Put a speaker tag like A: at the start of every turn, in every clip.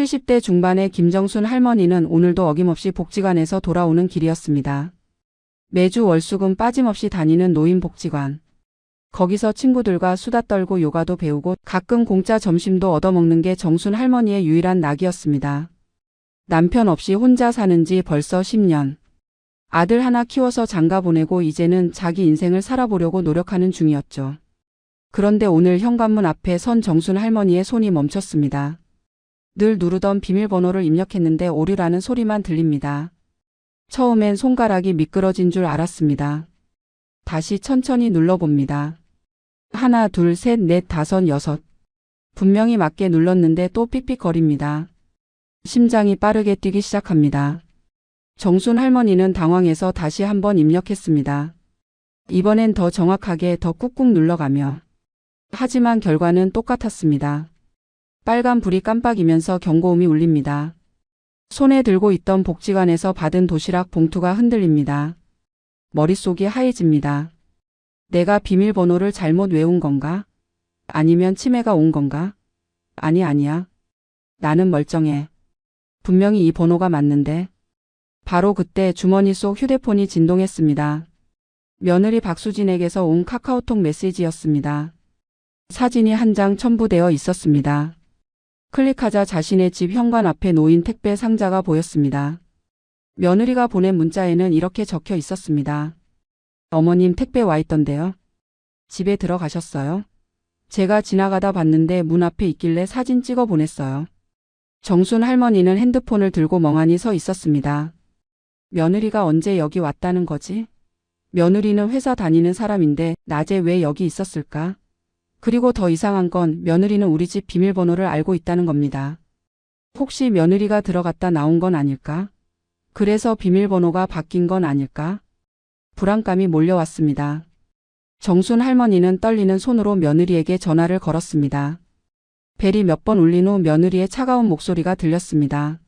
A: 70대 중반의 김정순 할머니는 오늘도 어김없이 복지관에서 돌아오는 길이었습니다. 매주 월수금 빠짐없이 다니는 노인복지관. 거기서 친구들과 수다 떨고 요가도 배우고 가끔 공짜 점심도 얻어먹는 게 정순 할머니의 유일한 낙이었습니다. 남편 없이 혼자 사는 지 벌써 10년. 아들 하나 키워서 장가 보내고 이제는 자기 인생을 살아보려고 노력하는 중이었죠. 그런데 오늘 현관문 앞에 선 정순 할머니의 손이 멈췄습니다. 늘 누르던 비밀번호를 입력했는데 오류라는 소리만 들립니다. 처음엔 손가락이 미끄러진 줄 알았습니다. 다시 천천히 눌러봅니다. 하나, 둘, 셋, 넷, 다섯, 여섯. 분명히 맞게 눌렀는데 또 삑삑거립니다. 심장이 빠르게 뛰기 시작합니다. 정순 할머니는 당황해서 다시 한번 입력했습니다. 이번엔 더 정확하게 더 꾹꾹 눌러가며. 하지만 결과는 똑같았습니다. 빨간 불이 깜빡이면서 경고음이 울립니다. 손에 들고 있던 복지관에서 받은 도시락 봉투가 흔들립니다. 머릿속이 하얘집니다. 내가 비밀번호를 잘못 외운 건가? 아니면 치매가 온 건가? 아니야. 나는 멀쩡해. 분명히 이 번호가 맞는데. 바로 그때 주머니 속 휴대폰이 진동했습니다. 며느리 박수진에게서 온 카카오톡 메시지였습니다. 사진이 한 장 첨부되어 있었습니다. 클릭하자 자신의 집 현관 앞에 놓인 택배 상자가 보였습니다. 며느리가 보낸 문자에는 이렇게 적혀 있었습니다. 어머님 택배 와 있던데요. 집에 들어가셨어요? 제가 지나가다 봤는데 문 앞에 있길래 사진 찍어 보냈어요. 정순 할머니는 핸드폰을 들고 멍하니 서 있었습니다. 며느리가 언제 여기 왔다는 거지? 며느리는 회사 다니는 사람인데 낮에 왜 여기 있었을까? 그리고 더 이상한 건 며느리는 우리 집 비밀번호를 알고 있다는 겁니다. 혹시 며느리가 들어갔다 나온 건 아닐까? 그래서 비밀번호가 바뀐 건 아닐까? 불안감이 몰려왔습니다. 정순 할머니는 떨리는 손으로 며느리에게 전화를 걸었습니다. 벨이 몇 번 울린 후 며느리의 차가운 목소리가 들렸습니다.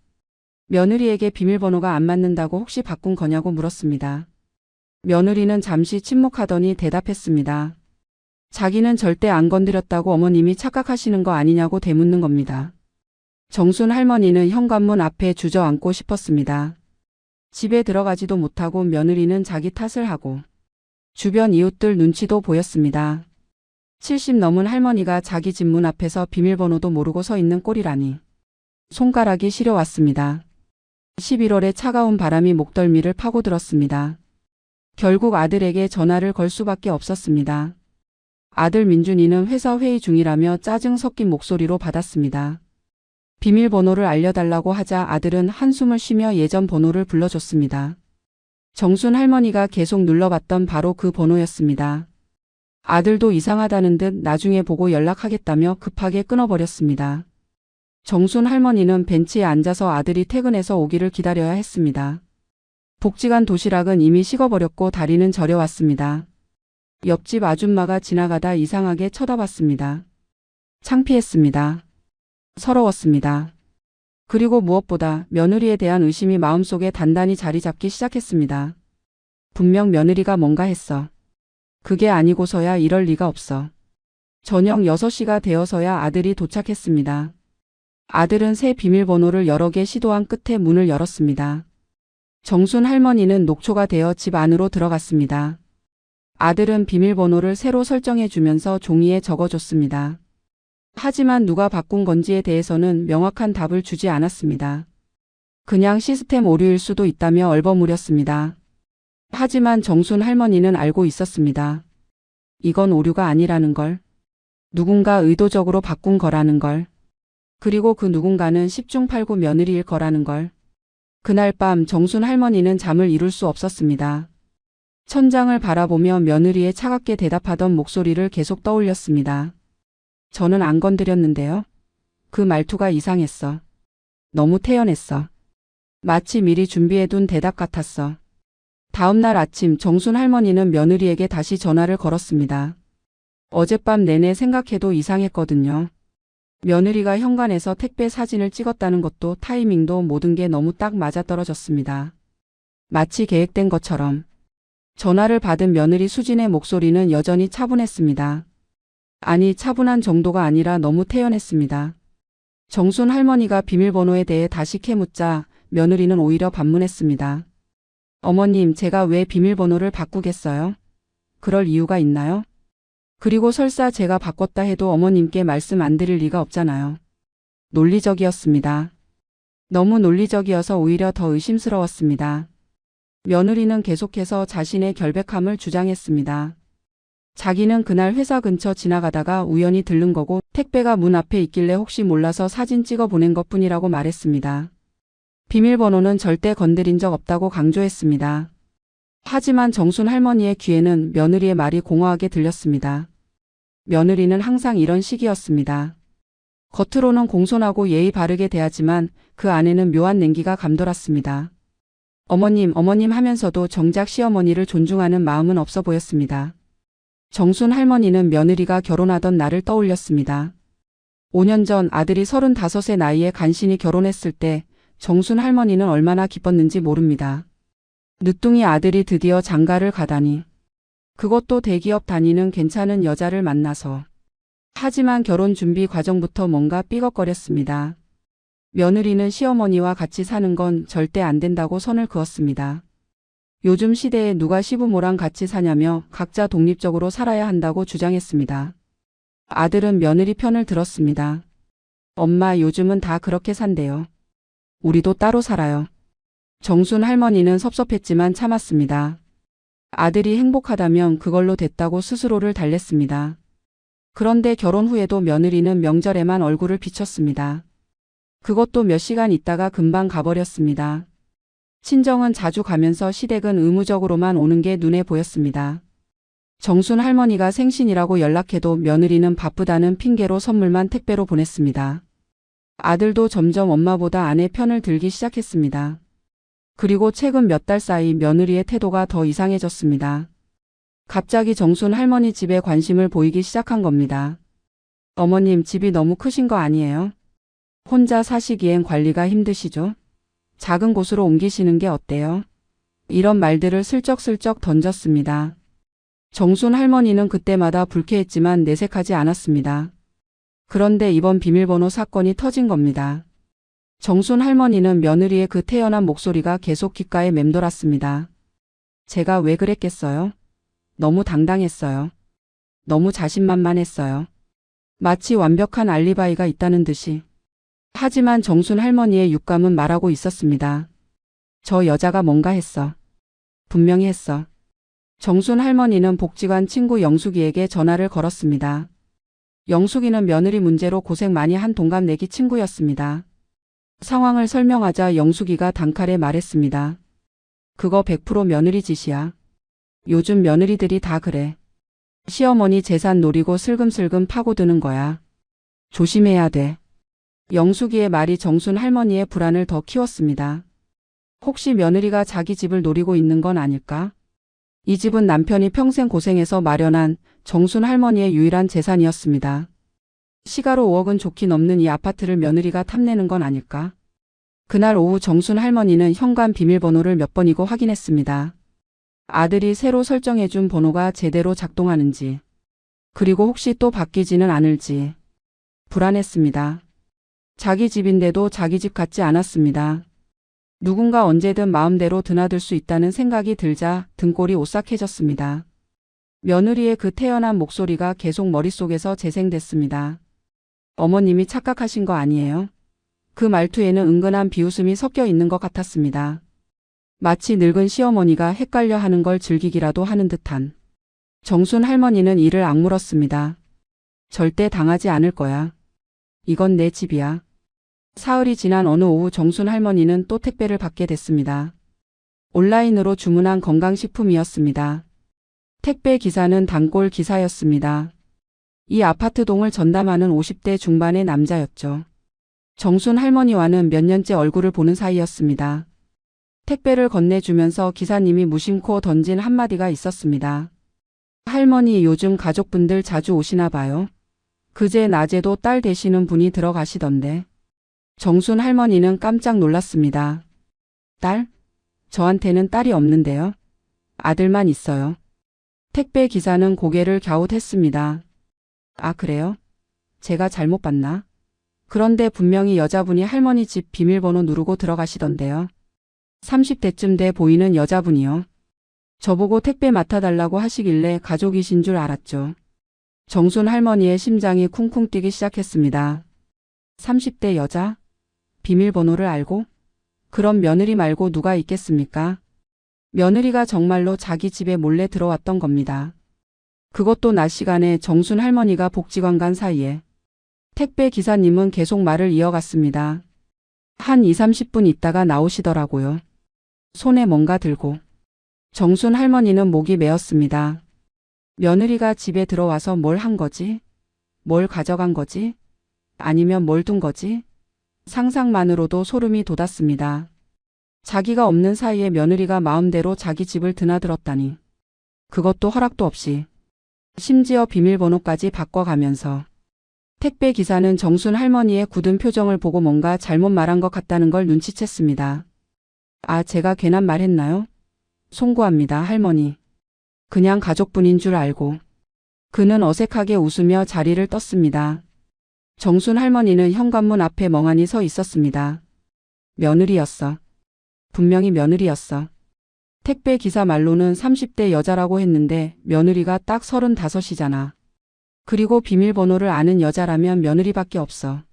A: 며느리에게 비밀번호가 안 맞는다고 혹시 바꾼 거냐고 물었습니다. 며느리는 잠시 침묵하더니 대답했습니다. 자기는 절대 안 건드렸다고 어머님이 착각하시는 거 아니냐고 되묻는 겁니다. 정순 할머니는 현관문 앞에 주저앉고 싶었습니다. 집에 들어가지도 못하고 며느리는 자기 탓을 하고 주변 이웃들 눈치도 보였습니다. 70 넘은 할머니가 자기 집 문 앞에서 비밀번호도 모르고 서 있는 꼴이라니. 손가락이 시려왔습니다. 11월의 차가운 바람이 목덜미를 파고들었습니다. 결국 아들에게 전화를 걸 수밖에 없었습니다. 아들 민준이는 회사 회의 중이라며 짜증 섞인 목소리로 받았습니다. 비밀번호를 알려달라고 하자 아들은 한숨을 쉬며 예전 번호를 불러줬습니다. 정순 할머니가 계속 눌러봤던 바로 그 번호였습니다. 아들도 이상하다는 듯 나중에 보고 연락하겠다며 급하게 끊어버렸습니다. 정순 할머니는 벤치에 앉아서 아들이 퇴근해서 오기를 기다려야 했습니다. 복지관 도시락은 이미 식어버렸고 다리는 저려왔습니다. 옆집 아줌마가 지나가다 이상하게 쳐다봤습니다. 창피했습니다. 서러웠습니다. 그리고 무엇보다 며느리에 대한 의심이 마음속에 단단히 자리 잡기 시작했습니다. 분명 며느리가 뭔가 했어. 그게 아니고서야 이럴 리가 없어. 저녁 6시가 되어서야 아들이 도착했습니다. 아들은 새 비밀번호를 여러 개 시도한 끝에 문을 열었습니다. 정순 할머니는 녹초가 되어 집 안으로 들어갔습니다. 아들은 비밀번호를 새로 설정해 주면서 종이에 적어줬습니다. 하지만 누가 바꾼 건지에 대해서는 명확한 답을 주지 않았습니다. 그냥 시스템 오류일 수도 있다며 얼버무렸습니다. 하지만 정순 할머니는 알고 있었습니다. 이건 오류가 아니라는 걸. 누군가 의도적으로 바꾼 거라는 걸. 그리고 그 누군가는 10중 8구 며느리일 거라는 걸. 그날 밤 정순 할머니는 잠을 이룰 수 없었습니다. 천장을 바라보며 며느리의 차갑게 대답하던 목소리를 계속 떠올렸습니다. 저는 안 건드렸는데요. 그 말투가 이상했어. 너무 태연했어. 마치 미리 준비해둔 대답 같았어. 다음날 아침 정순 할머니는 며느리에게 다시 전화를 걸었습니다. 어젯밤 내내 생각해도 이상했거든요. 며느리가 현관에서 택배 사진을 찍었다는 것도 타이밍도 모든 게 너무 딱 맞아떨어졌습니다. 마치 계획된 것처럼. 전화를 받은 며느리 수진의 목소리는 여전히 차분했습니다. 아니 차분한 정도가 아니라 너무 태연했습니다. 정순 할머니가 비밀번호에 대해 다시 캐묻자 며느리는 오히려 반문했습니다. 어머님, 제가 왜 비밀번호를 바꾸겠어요? 그럴 이유가 있나요? 그리고 설사 제가 바꿨다 해도 어머님께 말씀 안 드릴 리가 없잖아요. 논리적이었습니다. 너무 논리적이어서 오히려 더 의심스러웠습니다. 며느리는 계속해서 자신의 결백함을 주장했습니다. 자기는 그날 회사 근처 지나가다가 우연히 들른 거고 택배가 문 앞에 있길래 혹시 몰라서 사진 찍어 보낸 것뿐이라고 말했습니다. 비밀번호는 절대 건드린 적 없다고 강조했습니다. 하지만 정순 할머니의 귀에는 며느리의 말이 공허하게 들렸습니다. 며느리는 항상 이런 식이었습니다. 겉으로는 공손하고 예의 바르게 대하지만 그 안에는 묘한 냉기가 감돌았습니다. 어머님 하면서도 정작 시어머니를 존중하는 마음은 없어 보였습니다. 정순 할머니는 며느리가 결혼하던 날을 떠올렸습니다. 5년 전 아들이 35의 나이에 간신히 결혼했을 때 정순 할머니는 얼마나 기뻤는지 모릅니다. 늦둥이 아들이 드디어 장가를 가다니. 그것도 대기업 다니는 괜찮은 여자를 만나서. 하지만 결혼 준비 과정부터 뭔가 삐걱거렸습니다. 며느리는 시어머니와 같이 사는 건 절대 안 된다고 선을 그었습니다. 요즘 시대에 누가 시부모랑 같이 사냐며 각자 독립적으로 살아야 한다고 주장했습니다. 아들은 며느리 편을 들었습니다. 엄마, 요즘은 다 그렇게 산대요. 우리도 따로 살아요. 정순 할머니는 섭섭했지만 참았습니다. 아들이 행복하다면 그걸로 됐다고 스스로를 달랬습니다. 그런데 결혼 후에도 며느리는 명절에만 얼굴을 비쳤습니다. 그것도 몇 시간 있다가 금방 가버렸습니다. 친정은 자주 가면서 시댁은 의무적으로만 오는 게 눈에 보였습니다. 정순 할머니가 생신이라고 연락해도 며느리는 바쁘다는 핑계로 선물만 택배로 보냈습니다. 아들도 점점 엄마보다 아내 편을 들기 시작했습니다. 그리고 최근 몇 달 사이 며느리의 태도가 더 이상해졌습니다. 갑자기 정순 할머니 집에 관심을 보이기 시작한 겁니다. 어머님, 집이 너무 크신 거 아니에요? 혼자 사시기엔 관리가 힘드시죠? 작은 곳으로 옮기시는 게 어때요? 이런 말들을 슬쩍슬쩍 던졌습니다. 정순 할머니는 그때마다 불쾌했지만 내색하지 않았습니다. 그런데 이번 비밀번호 사건이 터진 겁니다. 정순 할머니는 며느리의 그 태연한 목소리가 계속 귓가에 맴돌았습니다. 제가 왜 그랬겠어요? 너무 당당했어요. 너무 자신만만했어요. 마치 완벽한 알리바이가 있다는 듯이. 하지만 정순 할머니의 육감은 말하고 있었습니다. 저 여자가 뭔가 했어. 분명히 했어. 정순 할머니는 복지관 친구 영숙이에게 전화를 걸었습니다. 영숙이는 며느리 문제로 고생 많이 한 동갑내기 친구였습니다. 상황을 설명하자 영숙이가 단칼에 말했습니다. 그거 100% 며느리 짓이야. 요즘 며느리들이 다 그래. 시어머니 재산 노리고 슬금슬금 파고드는 거야. 조심해야 돼. 영숙이의 말이 정순 할머니의 불안을 더 키웠습니다. 혹시 며느리가 자기 집을 노리고 있는 건 아닐까? 이 집은 남편이 평생 고생해서 마련한 정순 할머니의 유일한 재산이었습니다. 시가로 5억은 좋게 넘는 이 아파트를 며느리가 탐내는 건 아닐까? 그날 오후 정순 할머니는 현관 비밀번호를 몇 번이고 확인했습니다. 아들이 새로 설정해준 번호가 제대로 작동하는지, 그리고 혹시 또 바뀌지는 않을지 불안했습니다. 자기 집인데도 자기 집 같지 않았습니다. 누군가 언제든 마음대로 드나들 수 있다는 생각이 들자 등골이 오싹해졌습니다. 며느리의 그 태연한 목소리가 계속 머릿속에서 재생됐습니다. 어머님이 착각하신 거 아니에요? 그 말투에는 은근한 비웃음이 섞여 있는 것 같았습니다. 마치 늙은 시어머니가 헷갈려 하는 걸 즐기기라도 하는 듯한. 정순 할머니는 이를 악물었습니다. 절대 당하지 않을 거야. 이건 내 집이야. 사흘이 지난 어느 오후 정순 할머니는 또 택배를 받게 됐습니다. 온라인으로 주문한 건강식품이었습니다. 택배 기사는 단골 기사였습니다. 이 아파트동을 전담하는 50대 중반의 남자였죠. 정순 할머니와는 몇 년째 얼굴을 보는 사이였습니다. 택배를 건네주면서 기사님이 무심코 던진 한마디가 있었습니다. 할머니, 요즘 가족분들 자주 오시나 봐요. 그제 낮에도 딸 되시는 분이 들어가시던데. 정순 할머니는 깜짝 놀랐습니다. 딸? 저한테는 딸이 없는데요. 아들만 있어요. 택배 기사는 고개를 갸웃했습니다. 아, 그래요? 제가 잘못 봤나? 그런데 분명히 여자분이 할머니 집 비밀번호 누르고 들어가시던데요. 30대쯤 돼 보이는 여자분이요. 저보고 택배 맡아달라고 하시길래 가족이신 줄 알았죠. 정순 할머니의 심장이 쿵쿵 뛰기 시작했습니다. 30대 여자? 비밀번호를 알고? 그럼 며느리 말고 누가 있겠습니까? 며느리가 정말로 자기 집에 몰래 들어왔던 겁니다. 그것도 낮 시간에 정순 할머니가 복지관 간 사이에. 택배 기사님은 계속 말을 이어갔습니다. 한 2, 30분 있다가 나오시더라고요. 손에 뭔가 들고. 정순 할머니는 목이 메었습니다. 며느리가 집에 들어와서 뭘 한 거지? 뭘 가져간 거지? 아니면 뭘 둔 거지? 상상만으로도 소름이 돋았습니다. 자기가 없는 사이에 며느리가 마음대로 자기 집을 드나들었다니. 그것도 허락도 없이. 심지어 비밀번호까지 바꿔가면서. 택배 기사는 정순 할머니의 굳은 표정을 보고 뭔가 잘못 말한 것 같다는 걸 눈치챘습니다. 아, 제가 괜한 말 했나요? 송구합니다, 할머니. 그냥 가족분인 줄 알고. 그는 어색하게 웃으며 자리를 떴습니다. 정순 할머니는 현관문 앞에 멍하니 서 있었습니다. 며느리였어. 분명히 며느리였어. 택배 기사 말로는 30대 여자라고 했는데 며느리가 딱 35이잖아. 그리고 비밀번호를 아는 여자라면 며느리밖에 없어.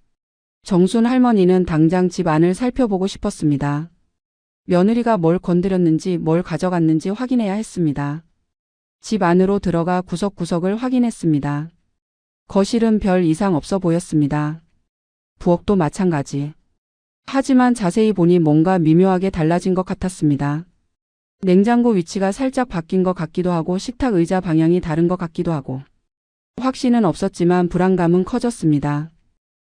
A: 정순 할머니는 당장 집 안을 살펴보고 싶었습니다. 며느리가 뭘 건드렸는지 뭘 가져갔는지 확인해야 했습니다. 집 안으로 들어가 구석구석을 확인했습니다. 거실은 별 이상 없어 보였습니다. 부엌도 마찬가지. 하지만 자세히 보니 뭔가 미묘하게 달라진 것 같았습니다. 냉장고 위치가 살짝 바뀐 것 같기도 하고 식탁 의자 방향이 다른 것 같기도 하고. 확신은 없었지만 불안감은 커졌습니다.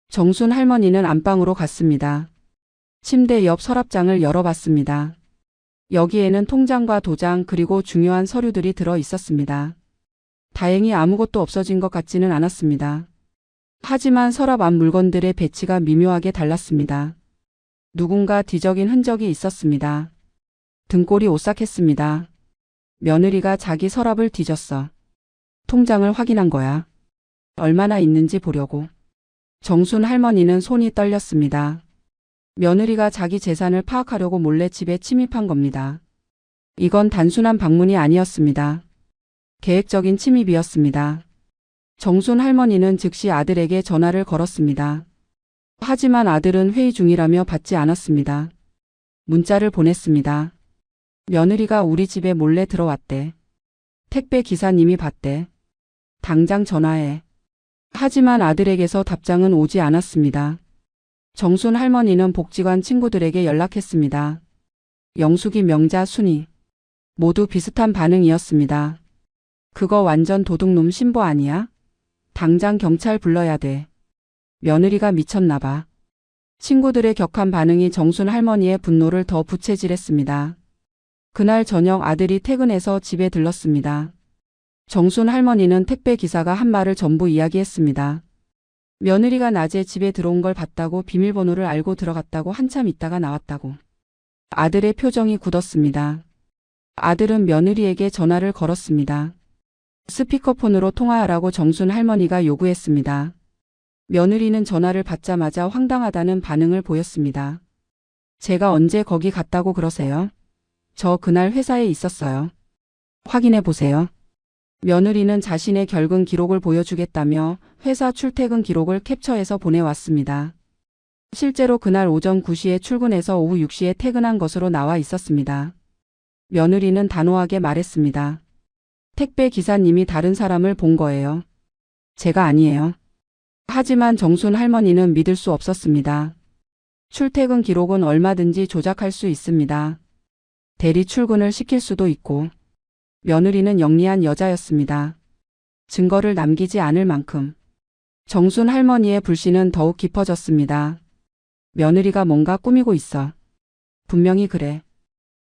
A: 정순 할머니는 안방으로 갔습니다. 침대 옆 서랍장을 열어봤습니다. 여기에는 통장과 도장 그리고 중요한 서류들이 들어 있었습니다. 다행히 아무것도 없어진 것 같지는 않았습니다. 하지만 서랍 안 물건들의 배치가 미묘하게 달랐습니다. 누군가 뒤적인 흔적이 있었습니다. 등골이 오싹했습니다. 며느리가 자기 서랍을 뒤졌어. 통장을 확인한 거야. 얼마나 있는지 보려고. 정순 할머니는 손이 떨렸습니다. 며느리가 자기 재산을 파악하려고 몰래 집에 침입한 겁니다. 이건 단순한 방문이 아니었습니다. 계획적인 침입이었습니다. 정순 할머니는 즉시 아들에게 전화를 걸었습니다. 하지만 아들은 회의 중이라며 받지 않았습니다. 문자를 보냈습니다. 며느리가 우리 집에 몰래 들어왔대. 택배 기사님이 봤대. 당장 전화해. 하지만 아들에게서 답장은 오지 않았습니다. 정순 할머니는 복지관 친구들에게 연락했습니다. 영숙이, 명자, 순이. 모두 비슷한 반응이었습니다. 그거 완전 도둑놈 신부 아니야? 당장 경찰 불러야 돼. 며느리가 미쳤나 봐. 친구들의 격한 반응이 정순 할머니의 분노를 더 부채질했습니다. 그날 저녁 아들이 퇴근해서 집에 들렀습니다. 정순 할머니는 택배 기사가 한 말을 전부 이야기했습니다. 며느리가 낮에 집에 들어온 걸 봤다고, 비밀번호를 알고 들어갔다고, 한참 있다가 나왔다고. 아들의 표정이 굳었습니다. 아들은 며느리에게 전화를 걸었습니다. 스피커폰으로 통화하라고 정순 할머니가 요구했습니다. 며느리는 전화를 받자마자 황당하다는 반응을 보였습니다. 제가 언제 거기 갔다고 그러세요? 저 그날 회사에 있었어요. 확인해 보세요. 며느리는 자신의 결근 기록을 보여주겠다며 회사 출퇴근 기록을 캡처해서 보내왔습니다. 실제로 그날 오전 9시에 출근해서 오후 6시에 퇴근한 것으로 나와 있었습니다. 며느리는 단호하게 말했습니다. 택배 기사님이 다른 사람을 본 거예요. 제가 아니에요. 하지만 정순 할머니는 믿을 수 없었습니다. 출퇴근 기록은 얼마든지 조작할 수 있습니다. 대리 출근을 시킬 수도 있고. 며느리는 영리한 여자였습니다. 증거를 남기지 않을 만큼. 정순 할머니의 불신은 더욱 깊어졌습니다. 며느리가 뭔가 꾸미고 있어. 분명히 그래.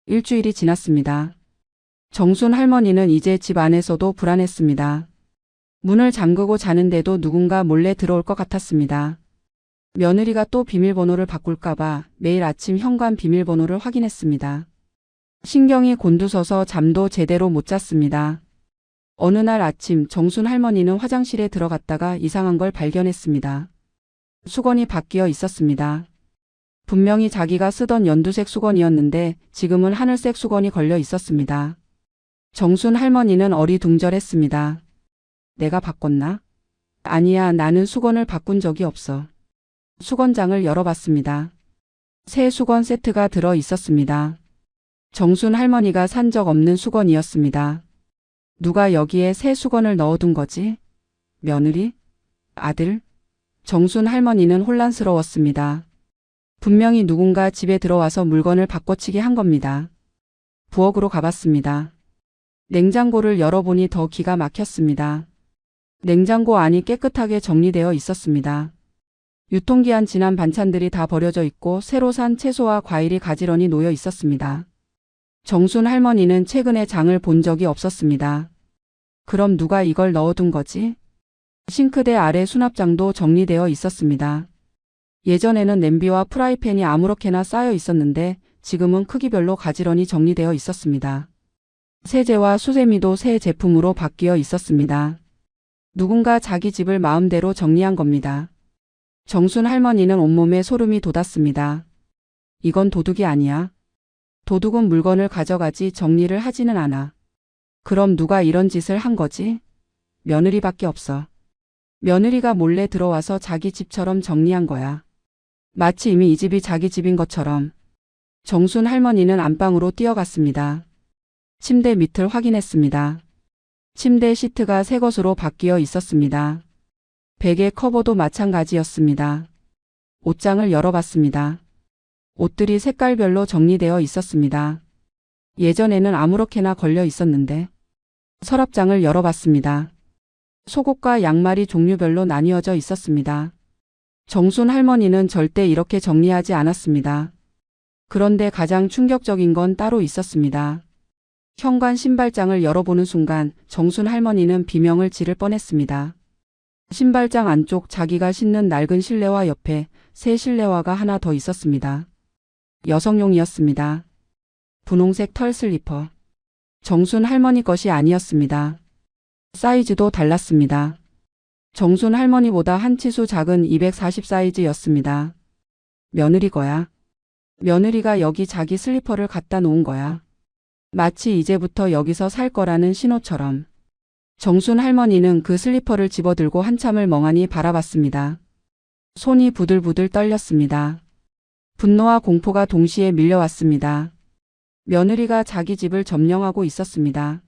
A: 일주일이 지났습니다. 정순 할머니는 이제 집 안에서도 불안했습니다. 문을 잠그고 자는데도 누군가 몰래 들어올 것 같았습니다. 며느리가 또 비밀번호를 바꿀까봐 매일 아침 현관 비밀번호를 확인했습니다. 신경이 곤두서서 잠도 제대로 못 잤습니다. 어느 날 아침 정순 할머니는 화장실에 들어갔다가 이상한 걸 발견했습니다. 수건이 바뀌어 있었습니다. 분명히 자기가 쓰던 연두색 수건이었는데 지금은 하늘색 수건이 걸려 있었습니다. 정순 할머니는 어리둥절했습니다. 내가 바꿨나? 아니야, 나는 수건을 바꾼 적이 없어. 수건장을 열어봤습니다. 새 수건 세트가 들어 있었습니다. 정순 할머니가 산 적 없는 수건이었습니다. 누가 여기에 새 수건을 넣어둔 거지? 며느리? 아들? 정순 할머니는 혼란스러웠습니다. 분명히 누군가 집에 들어와서 물건을 바꿔치기 한 겁니다. 부엌으로 가봤습니다. 냉장고를 열어보니 더 기가 막혔습니다. 냉장고 안이 깨끗하게 정리되어 있었습니다. 유통기한 지난 반찬들이 다 버려져 있고 새로 산 채소와 과일이 가지런히 놓여 있었습니다. 정순 할머니는 최근에 장을 본 적이 없었습니다. 그럼 누가 이걸 넣어둔 거지? 싱크대 아래 수납장도 정리되어 있었습니다. 예전에는 냄비와 프라이팬이 아무렇게나 쌓여 있었는데 지금은 크기별로 가지런히 정리되어 있었습니다. 세제와 수세미도 새 제품으로 바뀌어 있었습니다. 누군가 자기 집을 마음대로 정리한 겁니다. 정순 할머니는 온몸에 소름이 돋았습니다. 이건 도둑이 아니야. 도둑은 물건을 가져가지 정리를 하지는 않아. 그럼 누가 이런 짓을 한 거지? 며느리밖에 없어. 며느리가 몰래 들어와서 자기 집처럼 정리한 거야. 마치 이미 이 집이 자기 집인 것처럼. 정순 할머니는 안방으로 뛰어갔습니다. 침대 밑을 확인했습니다. 침대 시트가 새 것으로 바뀌어 있었습니다. 베개 커버도 마찬가지였습니다. 옷장을 열어봤습니다. 옷들이 색깔별로 정리되어 있었습니다. 예전에는 아무렇게나 걸려 있었는데. 서랍장을 열어봤습니다. 속옷과 양말이 종류별로 나뉘어져 있었습니다. 정순 할머니는 절대 이렇게 정리하지 않았습니다. 그런데 가장 충격적인 건 따로 있었습니다. 현관 신발장을 열어보는 순간 정순 할머니는 비명을 지를 뻔했습니다. 신발장 안쪽 자기가 신는 낡은 실내화 옆에 새 실내화가 하나 더 있었습니다. 여성용이었습니다. 분홍색 털 슬리퍼. 정순 할머니 것이 아니었습니다. 사이즈도 달랐습니다. 정순 할머니보다 한 치수 작은 240 사이즈였습니다. 며느리 거야. 며느리가 여기 자기 슬리퍼를 갖다 놓은 거야. 마치 이제부터 여기서 살 거라는 신호처럼. 정순 할머니는 그 슬리퍼를 집어들고 한참을 멍하니 바라봤습니다. 손이 부들부들 떨렸습니다. 분노와 공포가 동시에 밀려왔습니다. 며느리가 자기 집을 점령하고 있었습니다.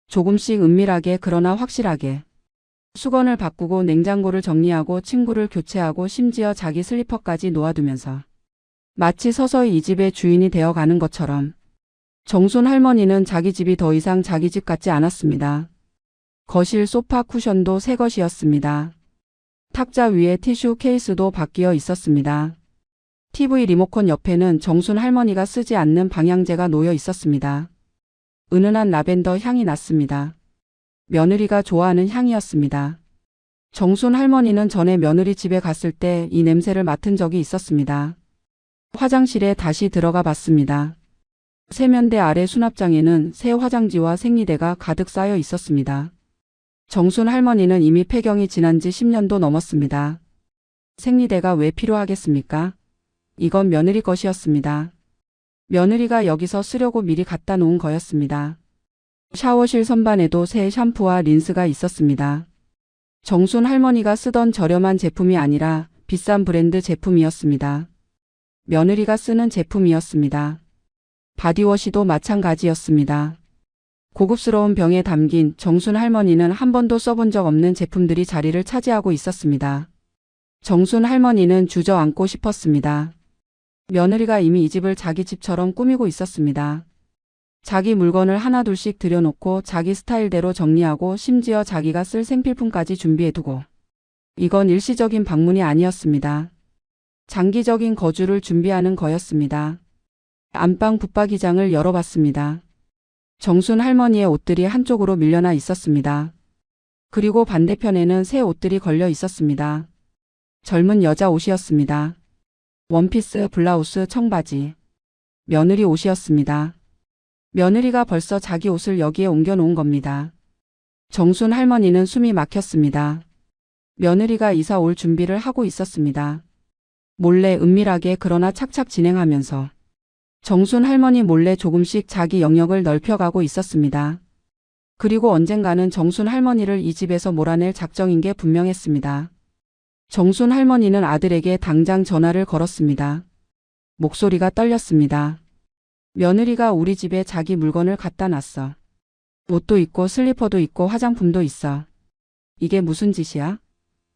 A: 조금씩 은밀하게 그러나 확실하게. 수건을 바꾸고 냉장고를 정리하고 침구를 교체하고 심지어 자기 슬리퍼까지 놓아두면서. 마치 서서히 이 집의 주인이 되어가는 것처럼. 정순 할머니는 자기 집이 더 이상 자기 집 같지 않았습니다. 거실 소파 쿠션도 새 것이었습니다. 탁자 위에 티슈 케이스도 바뀌어 있었습니다. TV 리모컨 옆에는 정순 할머니가 쓰지 않는 방향제가 놓여 있었습니다. 은은한 라벤더 향이 났습니다. 며느리가 좋아하는 향이었습니다. 정순 할머니는 전에 며느리 집에 갔을 때 이 냄새를 맡은 적이 있었습니다. 화장실에 다시 들어가 봤습니다. 세면대 아래 수납장에는 새 화장지와 생리대가 가득 쌓여 있었습니다. 정순 할머니는 이미 폐경이 지난 지 10년도 넘었습니다. 생리대가 왜 필요하겠습니까? 이건 며느리 것이었습니다. 며느리가 여기서 쓰려고 미리 갖다 놓은 거였습니다. 샤워실 선반에도 새 샴푸와 린스가 있었습니다. 정순 할머니가 쓰던 저렴한 제품이 아니라 비싼 브랜드 제품이었습니다. 며느리가 쓰는 제품이었습니다. 바디워시도 마찬가지였습니다. 고급스러운 병에 담긴 정순 할머니는 한 번도 써본 적 없는 제품들이 자리를 차지하고 있었습니다. 정순 할머니는 주저앉고 싶었습니다. 며느리가 이미 이 집을 자기 집처럼 꾸미고 있었습니다. 자기 물건을 하나둘씩 들여놓고 자기 스타일대로 정리하고 심지어 자기가 쓸 생필품까지 준비해두고. 이건 일시적인 방문이 아니었습니다. 장기적인 거주를 준비하는 거였습니다. 안방 붙박이장을 열어봤습니다. 정순 할머니의 옷들이 한쪽으로 밀려나 있었습니다. 그리고 반대편에는 새 옷들이 걸려 있었습니다. 젊은 여자 옷이었습니다. 원피스, 블라우스, 청바지. 며느리 옷이었습니다. 며느리가 벌써 자기 옷을 여기에 옮겨놓은 겁니다. 정순 할머니는 숨이 막혔습니다. 며느리가 이사 올 준비를 하고 있었습니다. 몰래 은밀하게 그러나 착착 진행하면서 정순 할머니 몰래 조금씩 자기 영역을 넓혀가고 있었습니다. 그리고 언젠가는 정순 할머니를 이 집에서 몰아낼 작정인 게 분명했습니다. 정순 할머니는 아들에게 당장 전화를 걸었습니다. 목소리가 떨렸습니다. 며느리가 우리 집에 자기 물건을 갖다 놨어. 옷도 있고 슬리퍼도 있고 화장품도 있어. 이게 무슨 짓이야?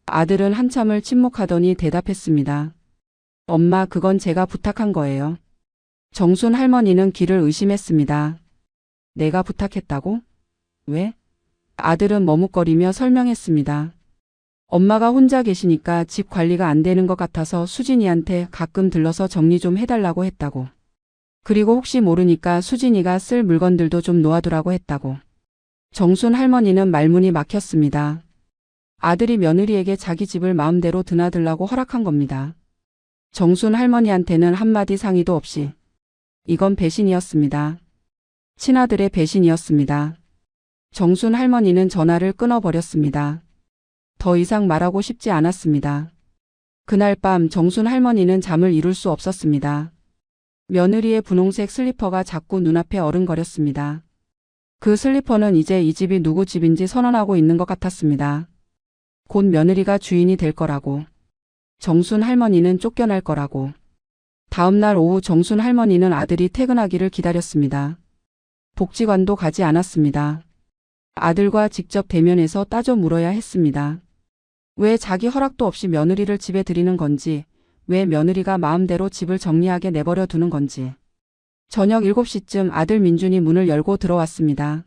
A: 아들은 한참을 침묵하더니 대답했습니다. 엄마, 그건 제가 부탁한 거예요. 정순 할머니는 귀를 의심했습니다. 내가 부탁했다고? 왜? 아들은 머뭇거리며 설명했습니다. 엄마가 혼자 계시니까 집 관리가 안 되는 것 같아서 수진이한테 가끔 들러서 정리 좀 해달라고 했다고. 그리고 혹시 모르니까 수진이가 쓸 물건들도 좀 놓아두라고 했다고. 정순 할머니는 말문이 막혔습니다. 아들이 며느리에게 자기 집을 마음대로 드나들라고 허락한 겁니다. 정순 할머니한테는 한마디 상의도 없이. 이건 배신이었습니다. 친아들의 배신이었습니다. 정순 할머니는 전화를 끊어버렸습니다. 더 이상 말하고 싶지 않았습니다. 그날 밤 정순 할머니는 잠을 이룰 수 없었습니다. 며느리의 분홍색 슬리퍼가 자꾸 눈앞에 어른거렸습니다. 그 슬리퍼는 이제 이 집이 누구 집인지 선언하고 있는 것 같았습니다. 곧 며느리가 주인이 될 거라고. 정순 할머니는 쫓겨날 거라고. 다음 날 오후 정순 할머니는 아들이 퇴근하기를 기다렸습니다. 복지관도 가지 않았습니다. 아들과 직접 대면해서 따져 물어야 했습니다. 왜 자기 허락도 없이 며느리를 집에 들이는 건지, 왜 며느리가 마음대로 집을 정리하게 내버려 두는 건지. 저녁 7시쯤 아들 민준이 문을 열고 들어왔습니다.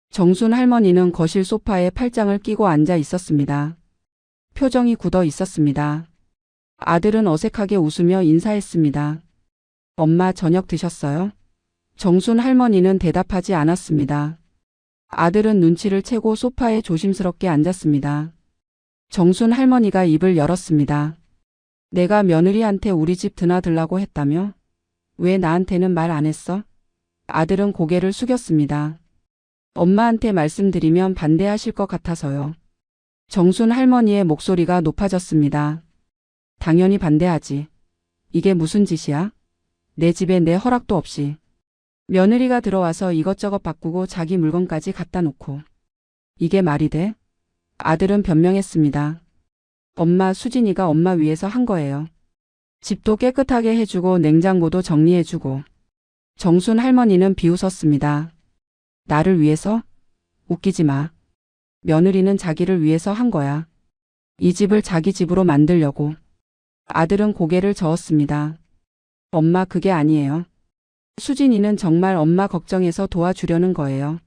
A: 정순 할머니는 거실 소파에 팔짱을 끼고 앉아 있었습니다. 표정이 굳어 있었습니다. 아들은 어색하게 웃으며 인사했습니다. 엄마, 저녁 드셨어요? 정순 할머니는 대답하지 않았습니다. 아들은 눈치를 채고 소파에 조심스럽게 앉았습니다. 정순 할머니가 입을 열었습니다. 내가 며느리한테 우리 집 드나들라고 했다며? 왜 나한테는 말 안 했어? 아들은 고개를 숙였습니다. 엄마한테 말씀드리면 반대하실 것 같아서요. 정순 할머니의 목소리가 높아졌습니다. 당연히 반대하지. 이게 무슨 짓이야? 내 집에 내 허락도 없이. 며느리가 들어와서 이것저것 바꾸고 자기 물건까지 갖다 놓고. 이게 말이 돼? 아들은 변명했습니다. 엄마, 수진이가 엄마 위해서 한 거예요. 집도 깨끗하게 해주고 냉장고도 정리해주고. 정순 할머니는 비웃었습니다. 나를 위해서? 웃기지 마. 며느리는 자기를 위해서 한 거야. 이 집을 자기 집으로 만들려고. 아들은 고개를 저었습니다. 엄마, 그게 아니에요. 수진이는 정말 엄마 걱정해서 도와주려는 거예요.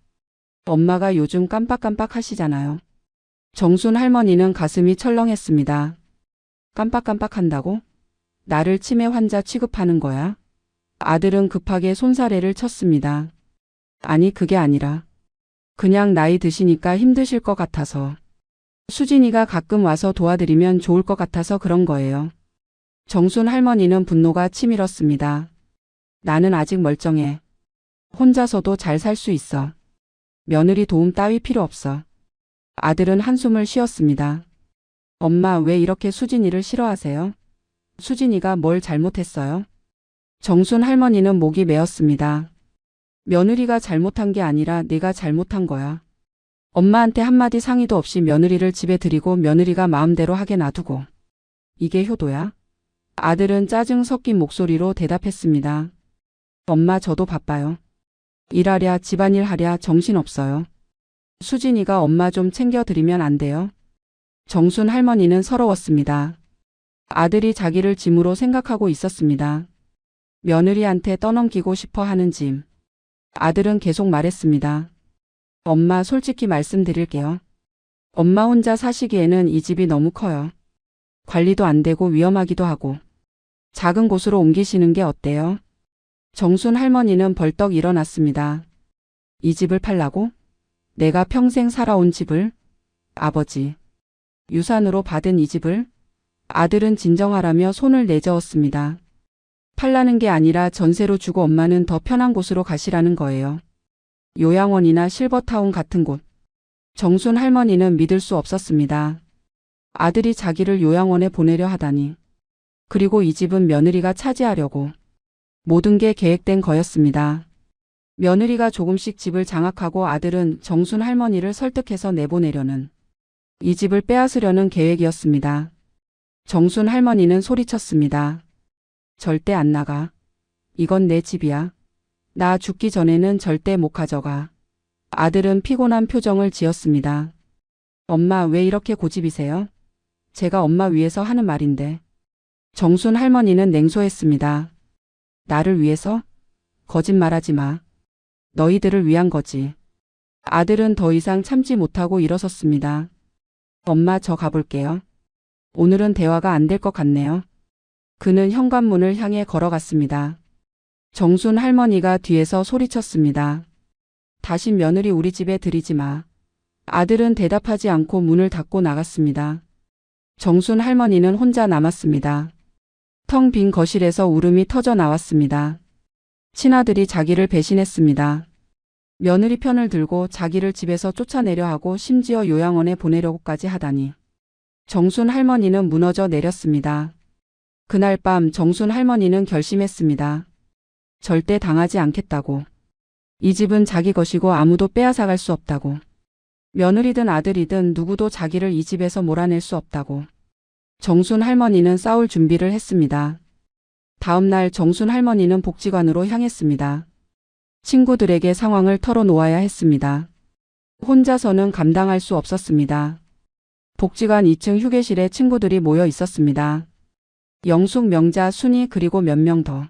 A: 엄마가 요즘 깜빡깜빡 하시잖아요. 정순 할머니는 가슴이 철렁했습니다. 깜빡깜빡한다고? 나를 치매 환자 취급하는 거야? 아들은 급하게 손사래를 쳤습니다. 아니, 그게 아니라 그냥 나이 드시니까 힘드실 것 같아서. 수진이가 가끔 와서 도와드리면 좋을 것 같아서 그런 거예요. 정순 할머니는 분노가 치밀었습니다. 나는 아직 멀쩡해. 혼자서도 잘 살 수 있어. 며느리 도움 따위 필요 없어. 아들은 한숨을 쉬었습니다. 엄마, 왜 이렇게 수진이를 싫어하세요? 수진이가 뭘 잘못했어요? 정순 할머니는 목이 메었습니다. 며느리가 잘못한 게 아니라 내가 잘못한 거야. 엄마한테 한마디 상의도 없이 며느리를 집에 들이고 며느리가 마음대로 하게 놔두고. 이게 효도야? 아들은 짜증 섞인 목소리로 대답했습니다. 엄마, 저도 바빠요. 일하랴 집안일 하랴 정신없어요. 수진이가 엄마 좀 챙겨드리면 안 돼요? 정순 할머니는 서러웠습니다. 아들이 자기를 짐으로 생각하고 있었습니다. 며느리한테 떠넘기고 싶어 하는 짐. 아들은 계속 말했습니다. 엄마, 솔직히 말씀드릴게요. 엄마 혼자 사시기에는 이 집이 너무 커요. 관리도 안 되고 위험하기도 하고. 작은 곳으로 옮기시는 게 어때요? 정순 할머니는 벌떡 일어났습니다. 이 집을 팔라고? 내가 평생 살아온 집을? 아버지. 유산으로 받은 이 집을? 아들은 진정하라며 손을 내저었습니다. 팔라는 게 아니라 전세로 주고 엄마는 더 편한 곳으로 가시라는 거예요. 요양원이나 실버타운 같은 곳. 정순 할머니는 믿을 수 없었습니다. 아들이 자기를 요양원에 보내려 하다니. 그리고 이 집은 며느리가 차지하려고. 모든 게 계획된 거였습니다. 며느리가 조금씩 집을 장악하고 아들은 정순 할머니를 설득해서 내보내려는, 이 집을 빼앗으려는 계획이었습니다. 정순 할머니는 소리쳤습니다. 절대 안 나가. 이건 내 집이야. 나 죽기 전에는 절대 못 가져가. 아들은 피곤한 표정을 지었습니다. 엄마, 왜 이렇게 고집이세요? 제가 엄마 위해서 하는 말인데. 정순 할머니는 냉소했습니다. 나를 위해서? 거짓말하지 마. 너희들을 위한 거지. 아들은 더 이상 참지 못하고 일어섰습니다. 엄마, 저 가볼게요. 오늘은 대화가 안 될 것 같네요. 그는 현관문을 향해 걸어갔습니다. 정순 할머니가 뒤에서 소리쳤습니다. 다신 며느리 우리 집에 들이지 마. 아들은 대답하지 않고 문을 닫고 나갔습니다. 정순 할머니는 혼자 남았습니다. 텅 빈 거실에서 울음이 터져 나왔습니다. 친아들이 자기를 배신했습니다. 며느리 편을 들고 자기를 집에서 쫓아내려 하고 심지어 요양원에 보내려고까지 하다니. 정순 할머니는 무너져 내렸습니다. 그날 밤 정순 할머니는 결심했습니다. 절대 당하지 않겠다고. 이 집은 자기 것이고 아무도 빼앗아갈 수 없다고. 며느리든 아들이든 누구도 자기를 이 집에서 몰아낼 수 없다고. 정순 할머니는 싸울 준비를 했습니다. 다음 날 정순 할머니는 복지관으로 향했습니다. 친구들에게 상황을 털어놓아야 했습니다. 혼자서는 감당할 수 없었습니다. 복지관 2층 휴게실에 친구들이 모여 있었습니다. 영숙, 명자, 순이 그리고 몇 명 더.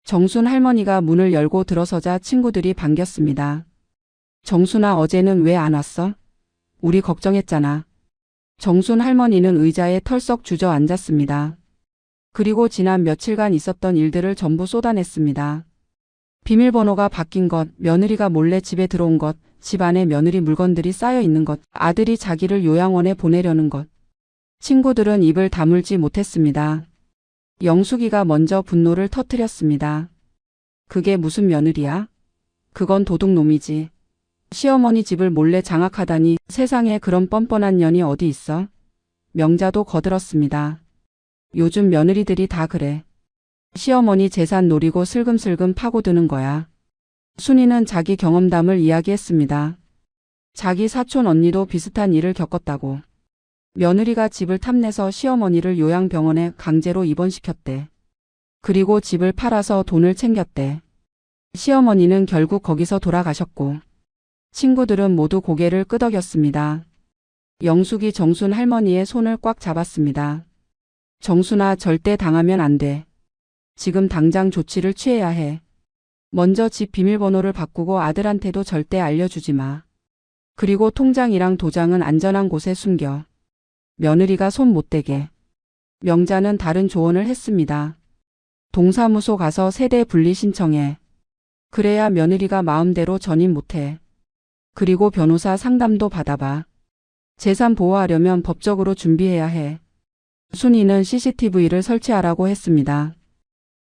A: 정순 할머니가 문을 열고 들어서자 친구들이 반겼습니다. 정순아, 어제는 왜 안 왔어? 우리 걱정했잖아. 정순 할머니는 의자에 털썩 주저앉았습니다. 그리고 지난 며칠간 있었던 일들을 전부 쏟아냈습니다. 비밀번호가 바뀐 것, 며느리가 몰래 집에 들어온 것, 집 안에 며느리 물건들이 쌓여 있는 것, 아들이 자기를 요양원에 보내려는 것. 친구들은 입을 다물지 못했습니다. 영숙이가 먼저 분노를 터뜨렸습니다. 그게 무슨 며느리야? 그건 도둑놈이지. 시어머니 집을 몰래 장악하다니. 세상에 그런 뻔뻔한 년이 어디 있어? 명자도 거들었습니다. 요즘 며느리들이 다 그래. 시어머니 재산 노리고 슬금슬금 파고드는 거야. 순이는 자기 경험담을 이야기했습니다. 자기 사촌 언니도 비슷한 일을 겪었다고. 며느리가 집을 탐내서 시어머니를 요양병원에 강제로 입원시켰대. 그리고 집을 팔아서 돈을 챙겼대. 시어머니는 결국 거기서 돌아가셨고. 친구들은 모두 고개를 끄덕였습니다. 영숙이 정순 할머니의 손을 꽉 잡았습니다. 정순아, 절대 당하면 안 돼. 지금 당장 조치를 취해야 해. 먼저 집 비밀번호를 바꾸고 아들한테도 절대 알려주지 마. 그리고 통장이랑 도장은 안전한 곳에 숨겨. 며느리가 손 못 대게. 명자는 다른 조언을 했습니다. 동사무소 가서 세대 분리 신청해. 그래야 며느리가 마음대로 전입 못해. 그리고 변호사 상담도 받아봐. 재산 보호하려면 법적으로 준비해야 해. 순이는 CCTV를 설치하라고 했습니다.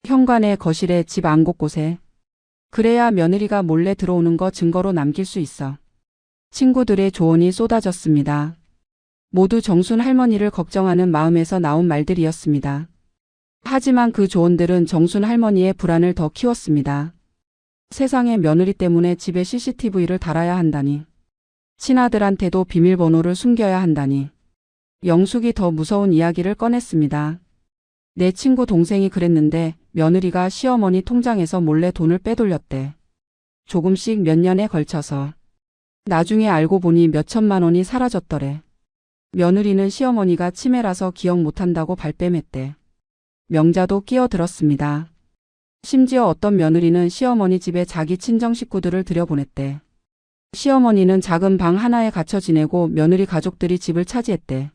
A: 현관에, 거실에, 집 안 곳곳에. 그래야 며느리가 몰래 들어오는 거 증거로 남길 수 있어. 친구들의 조언이 쏟아졌습니다. 모두 정순 할머니를 걱정하는 마음에서 나온 말들이었습니다. 하지만 그 조언들은 정순 할머니의 불안을 더 키웠습니다. 세상에, 며느리 때문에 집에 CCTV를 달아야 한다니. 친아들한테도 비밀번호를 숨겨야 한다니. 영숙이 더 무서운 이야기를 꺼냈습니다. 내 친구 동생이 그랬는데 며느리가 시어머니 통장에서 몰래 돈을 빼돌렸대. 조금씩 몇 년에 걸쳐서. 나중에 알고 보니 몇 천만 원이 사라졌더래. 며느리는 시어머니가 치매라서 기억 못한다고 발뺌했대. 명자도 끼어들었습니다. 심지어 어떤 며느리는 시어머니 집에 자기 친정 식구들을 들여보냈대. 시어머니는 작은 방 하나에 갇혀 지내고 며느리 가족들이 집을 차지했대.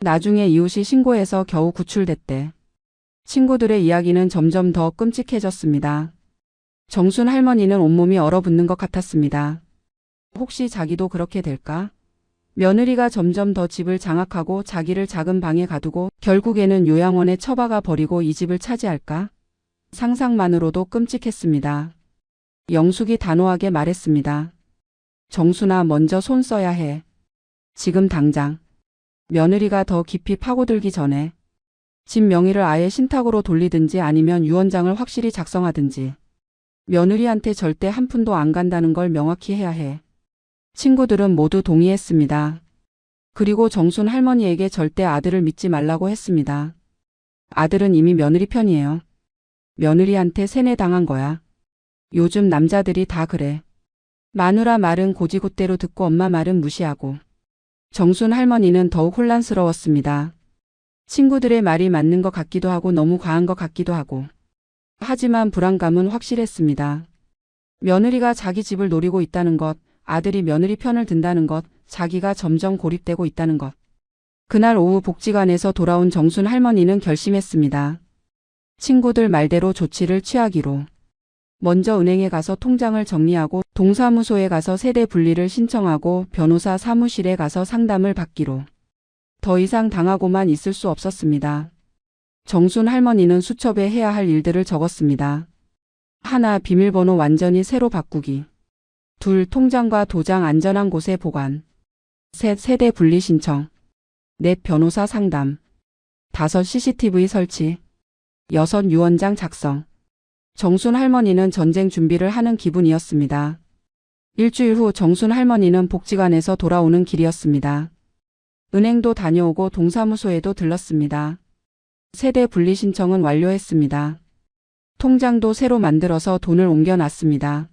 A: 나중에 이웃이 신고해서 겨우 구출됐대. 친구들의 이야기는 점점 더 끔찍해졌습니다. 정순 할머니는 온몸이 얼어붙는 것 같았습니다. 혹시 자기도 그렇게 될까? 며느리가 점점 더 집을 장악하고 자기를 작은 방에 가두고 결국에는 요양원에 처박아 버리고 이 집을 차지할까? 상상만으로도 끔찍했습니다. 영숙이 단호하게 말했습니다. 정순아, 먼저 손 써야 해. 지금 당장. 며느리가 더 깊이 파고들기 전에 집 명의를 아예 신탁으로 돌리든지 아니면 유언장을 확실히 작성하든지 며느리한테 절대 한 푼도 안 간다는 걸 명확히 해야 해. 친구들은 모두 동의했습니다. 그리고 정순 할머니에게 절대 아들을 믿지 말라고 했습니다. 아들은 이미 며느리 편이에요. 며느리한테 세뇌당한 거야. 요즘 남자들이 다 그래. 마누라 말은 고지고대로 듣고 엄마 말은 무시하고. 정순 할머니는 더욱 혼란스러웠습니다. 친구들의 말이 맞는 것 같기도 하고 너무 과한 것 같기도 하고. 하지만 불안감은 확실했습니다. 며느리가 자기 집을 노리고 있다는 것, 아들이 며느리 편을 든다는 것, 자기가 점점 고립되고 있다는 것. 그날 오후 복지관에서 돌아온 정순 할머니는 결심했습니다. 친구들 말대로 조치를 취하기로. 먼저 은행에 가서 통장을 정리하고 동사무소에 가서 세대 분리를 신청하고 변호사 사무실에 가서 상담을 받기로. 더 이상 당하고만 있을 수 없었습니다. 정순 할머니는 수첩에 해야 할 일들을 적었습니다. 하나, 비밀번호 완전히 새로 바꾸기. 둘, 통장과 도장 안전한 곳에 보관. 셋, 세대 분리 신청. 넷, 변호사 상담. 다섯, CCTV 설치. 여섯, 유언장 작성. 정순 할머니는 전쟁 준비를 하는 기분이었습니다. 일주일 후 정순 할머니는 복지관에서 돌아오는 길이었습니다. 은행도 다녀오고 동사무소에도 들렀습니다. 세대 분리 신청은 완료했습니다. 통장도 새로 만들어서 돈을 옮겨놨습니다.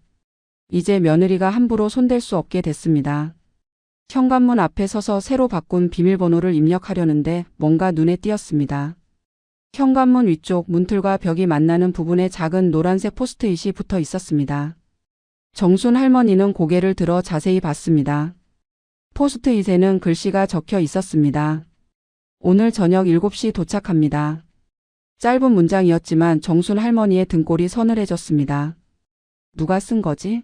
A: 이제 며느리가 함부로 손댈 수 없게 됐습니다. 현관문 앞에 서서 새로 바꾼 비밀번호를 입력하려는데 뭔가 눈에 띄었습니다. 현관문 위쪽 문틀과 벽이 만나는 부분에 작은 노란색 포스트잇이 붙어 있었습니다. 정순 할머니는 고개를 들어 자세히 봤습니다. 포스트잇에는 글씨가 적혀 있었습니다. 오늘 저녁 7시 도착합니다. 짧은 문장이었지만 정순 할머니의 등골이 서늘해졌습니다. 누가 쓴 거지?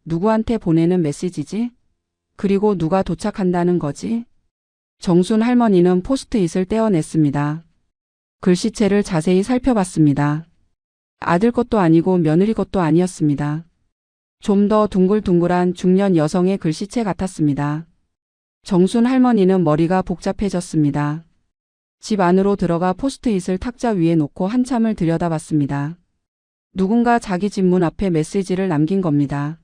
A: 누구한테 보내는 메시지지? 그리고 누가 도착한다는 거지? 정순 할머니는 포스트잇을 떼어냈습니다. 글씨체를 자세히 살펴봤습니다. 아들 것도 아니고 며느리 것도 아니었습니다. 좀 더 둥글둥글한 중년 여성의 글씨체 같았습니다. 정순 할머니는 머리가 복잡해졌습니다. 집 안으로 들어가 포스트잇을 탁자 위에 놓고 한참을 들여다봤습니다. 누군가 자기 집 문 앞에 메시지를 남긴 겁니다.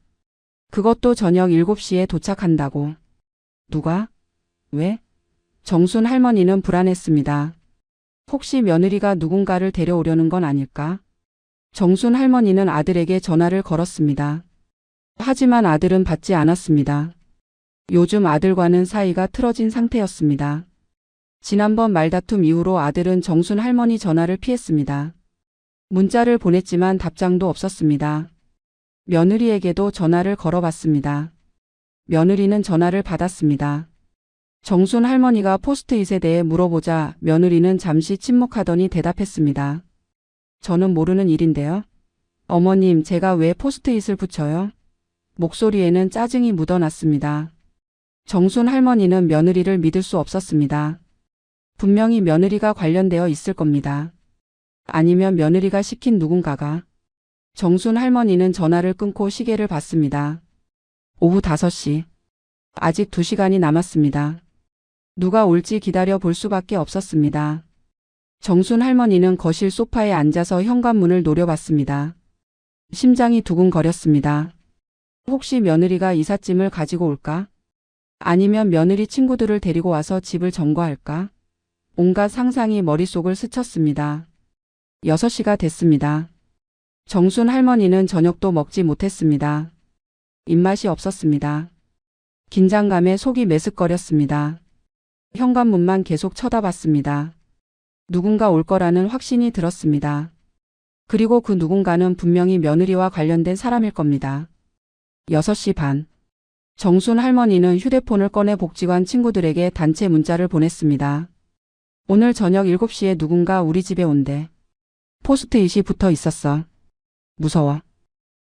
A: 그것도 저녁 7시에 도착한다고. 누가? 왜? 정순 할머니는 불안했습니다. 혹시 며느리가 누군가를 데려오려는 건 아닐까? 정순 할머니는 아들에게 전화를 걸었습니다. 하지만 아들은 받지 않았습니다. 요즘 아들과는 사이가 틀어진 상태였습니다. 지난번 말다툼 이후로 아들은 정순 할머니 전화를 피했습니다. 문자를 보냈지만 답장도 없었습니다. 며느리에게도 전화를 걸어봤습니다. 며느리는 전화를 받았습니다. 정순 할머니가 포스트잇에 대해 물어보자 며느리는 잠시 침묵하더니 대답했습니다. 저는 모르는 일인데요. 어머님, 제가 왜 포스트잇을 붙여요? 목소리에는 짜증이 묻어났습니다. 정순 할머니는 며느리를 믿을 수 없었습니다. 분명히 며느리가 관련되어 있을 겁니다. 아니면 며느리가 시킨 누군가가. 정순 할머니는 전화를 끊고 시계를 봤습니다. 오후 5시. 아직 2시간이 남았습니다. 누가 올지 기다려 볼 수밖에 없었습니다. 정순 할머니는 거실 소파에 앉아서 현관문을 노려봤습니다. 심장이 두근거렸습니다. 혹시 며느리가 이삿짐을 가지고 올까? 아니면 며느리 친구들을 데리고 와서 집을 점거할까? 온갖 상상이 머릿속을 스쳤습니다. 6시가 됐습니다. 정순 할머니는 저녁도 먹지 못했습니다. 입맛이 없었습니다. 긴장감에 속이 메스꺼렸습니다. 현관문만 계속 쳐다봤습니다. 누군가 올 거라는 확신이 들었습니다. 그리고 그 누군가는 분명히 며느리와 관련된 사람일 겁니다. 6시 반. 정순 할머니는 휴대폰을 꺼내 복지관 친구들에게 단체 문자를 보냈습니다. 오늘 저녁 7시에 누군가 우리 집에 온대. 포스트잇이 붙어 있었어. 무서워.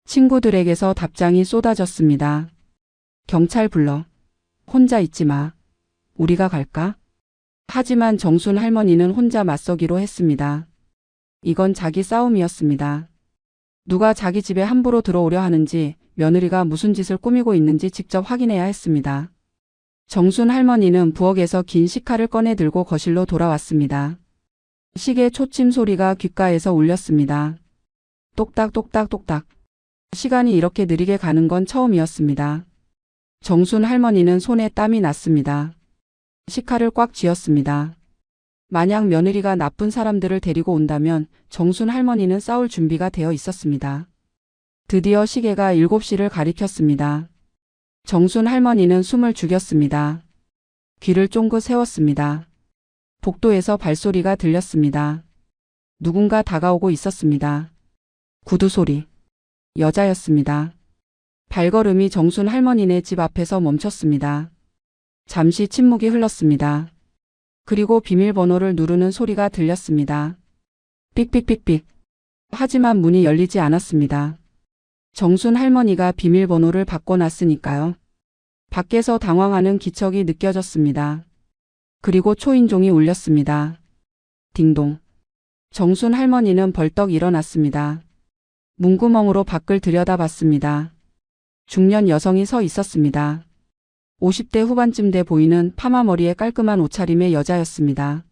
A: 친구들에게서 답장이 쏟아졌습니다. 경찰 불러. 혼자 있지 마. 우리가 갈까? 하지만 정순 할머니는 혼자 맞서기로 했습니다. 이건 자기 싸움이었습니다. 누가 자기 집에 함부로 들어오려 하는지, 며느리가 무슨 짓을 꾸미고 있는지 직접 확인해야 했습니다. 정순 할머니는 부엌에서 긴 시칼을 꺼내 들고 거실로 돌아왔습니다. 시계 초침 소리가 귓가에서 울렸습니다. 똑딱 똑딱 똑딱. 시간이 이렇게 느리게 가는 건 처음이었습니다. 정순 할머니는 손에 땀이 났습니다. 시칼을 꽉 쥐었습니다. 만약 며느리가 나쁜 사람들을 데리고 온다면 정순 할머니는 싸울 준비가 되어 있었습니다. 드디어 시계가 7시를 가리켰습니다. 정순 할머니는 숨을 죽였습니다. 귀를 쫑긋 세웠습니다. 복도에서 발소리가 들렸습니다. 누군가 다가오고 있었습니다. 구두 소리. 여자였습니다. 발걸음이 정순 할머니네 집 앞에서 멈췄습니다. 잠시 침묵이 흘렀습니다. 그리고 비밀번호를 누르는 소리가 들렸습니다. 삑삑삑삑. 하지만 문이 열리지 않았습니다. 정순 할머니가 비밀번호를 바꿔놨으니까요. 밖에서 당황하는 기척이 느껴졌습니다. 그리고 초인종이 울렸습니다. 딩동. 정순 할머니는 벌떡 일어났습니다. 문구멍으로 밖을 들여다봤습니다. 중년 여성이 서 있었습니다. 50대 후반쯤 돼 보이는 파마 머리에 깔끔한 옷차림의 여자였습니다.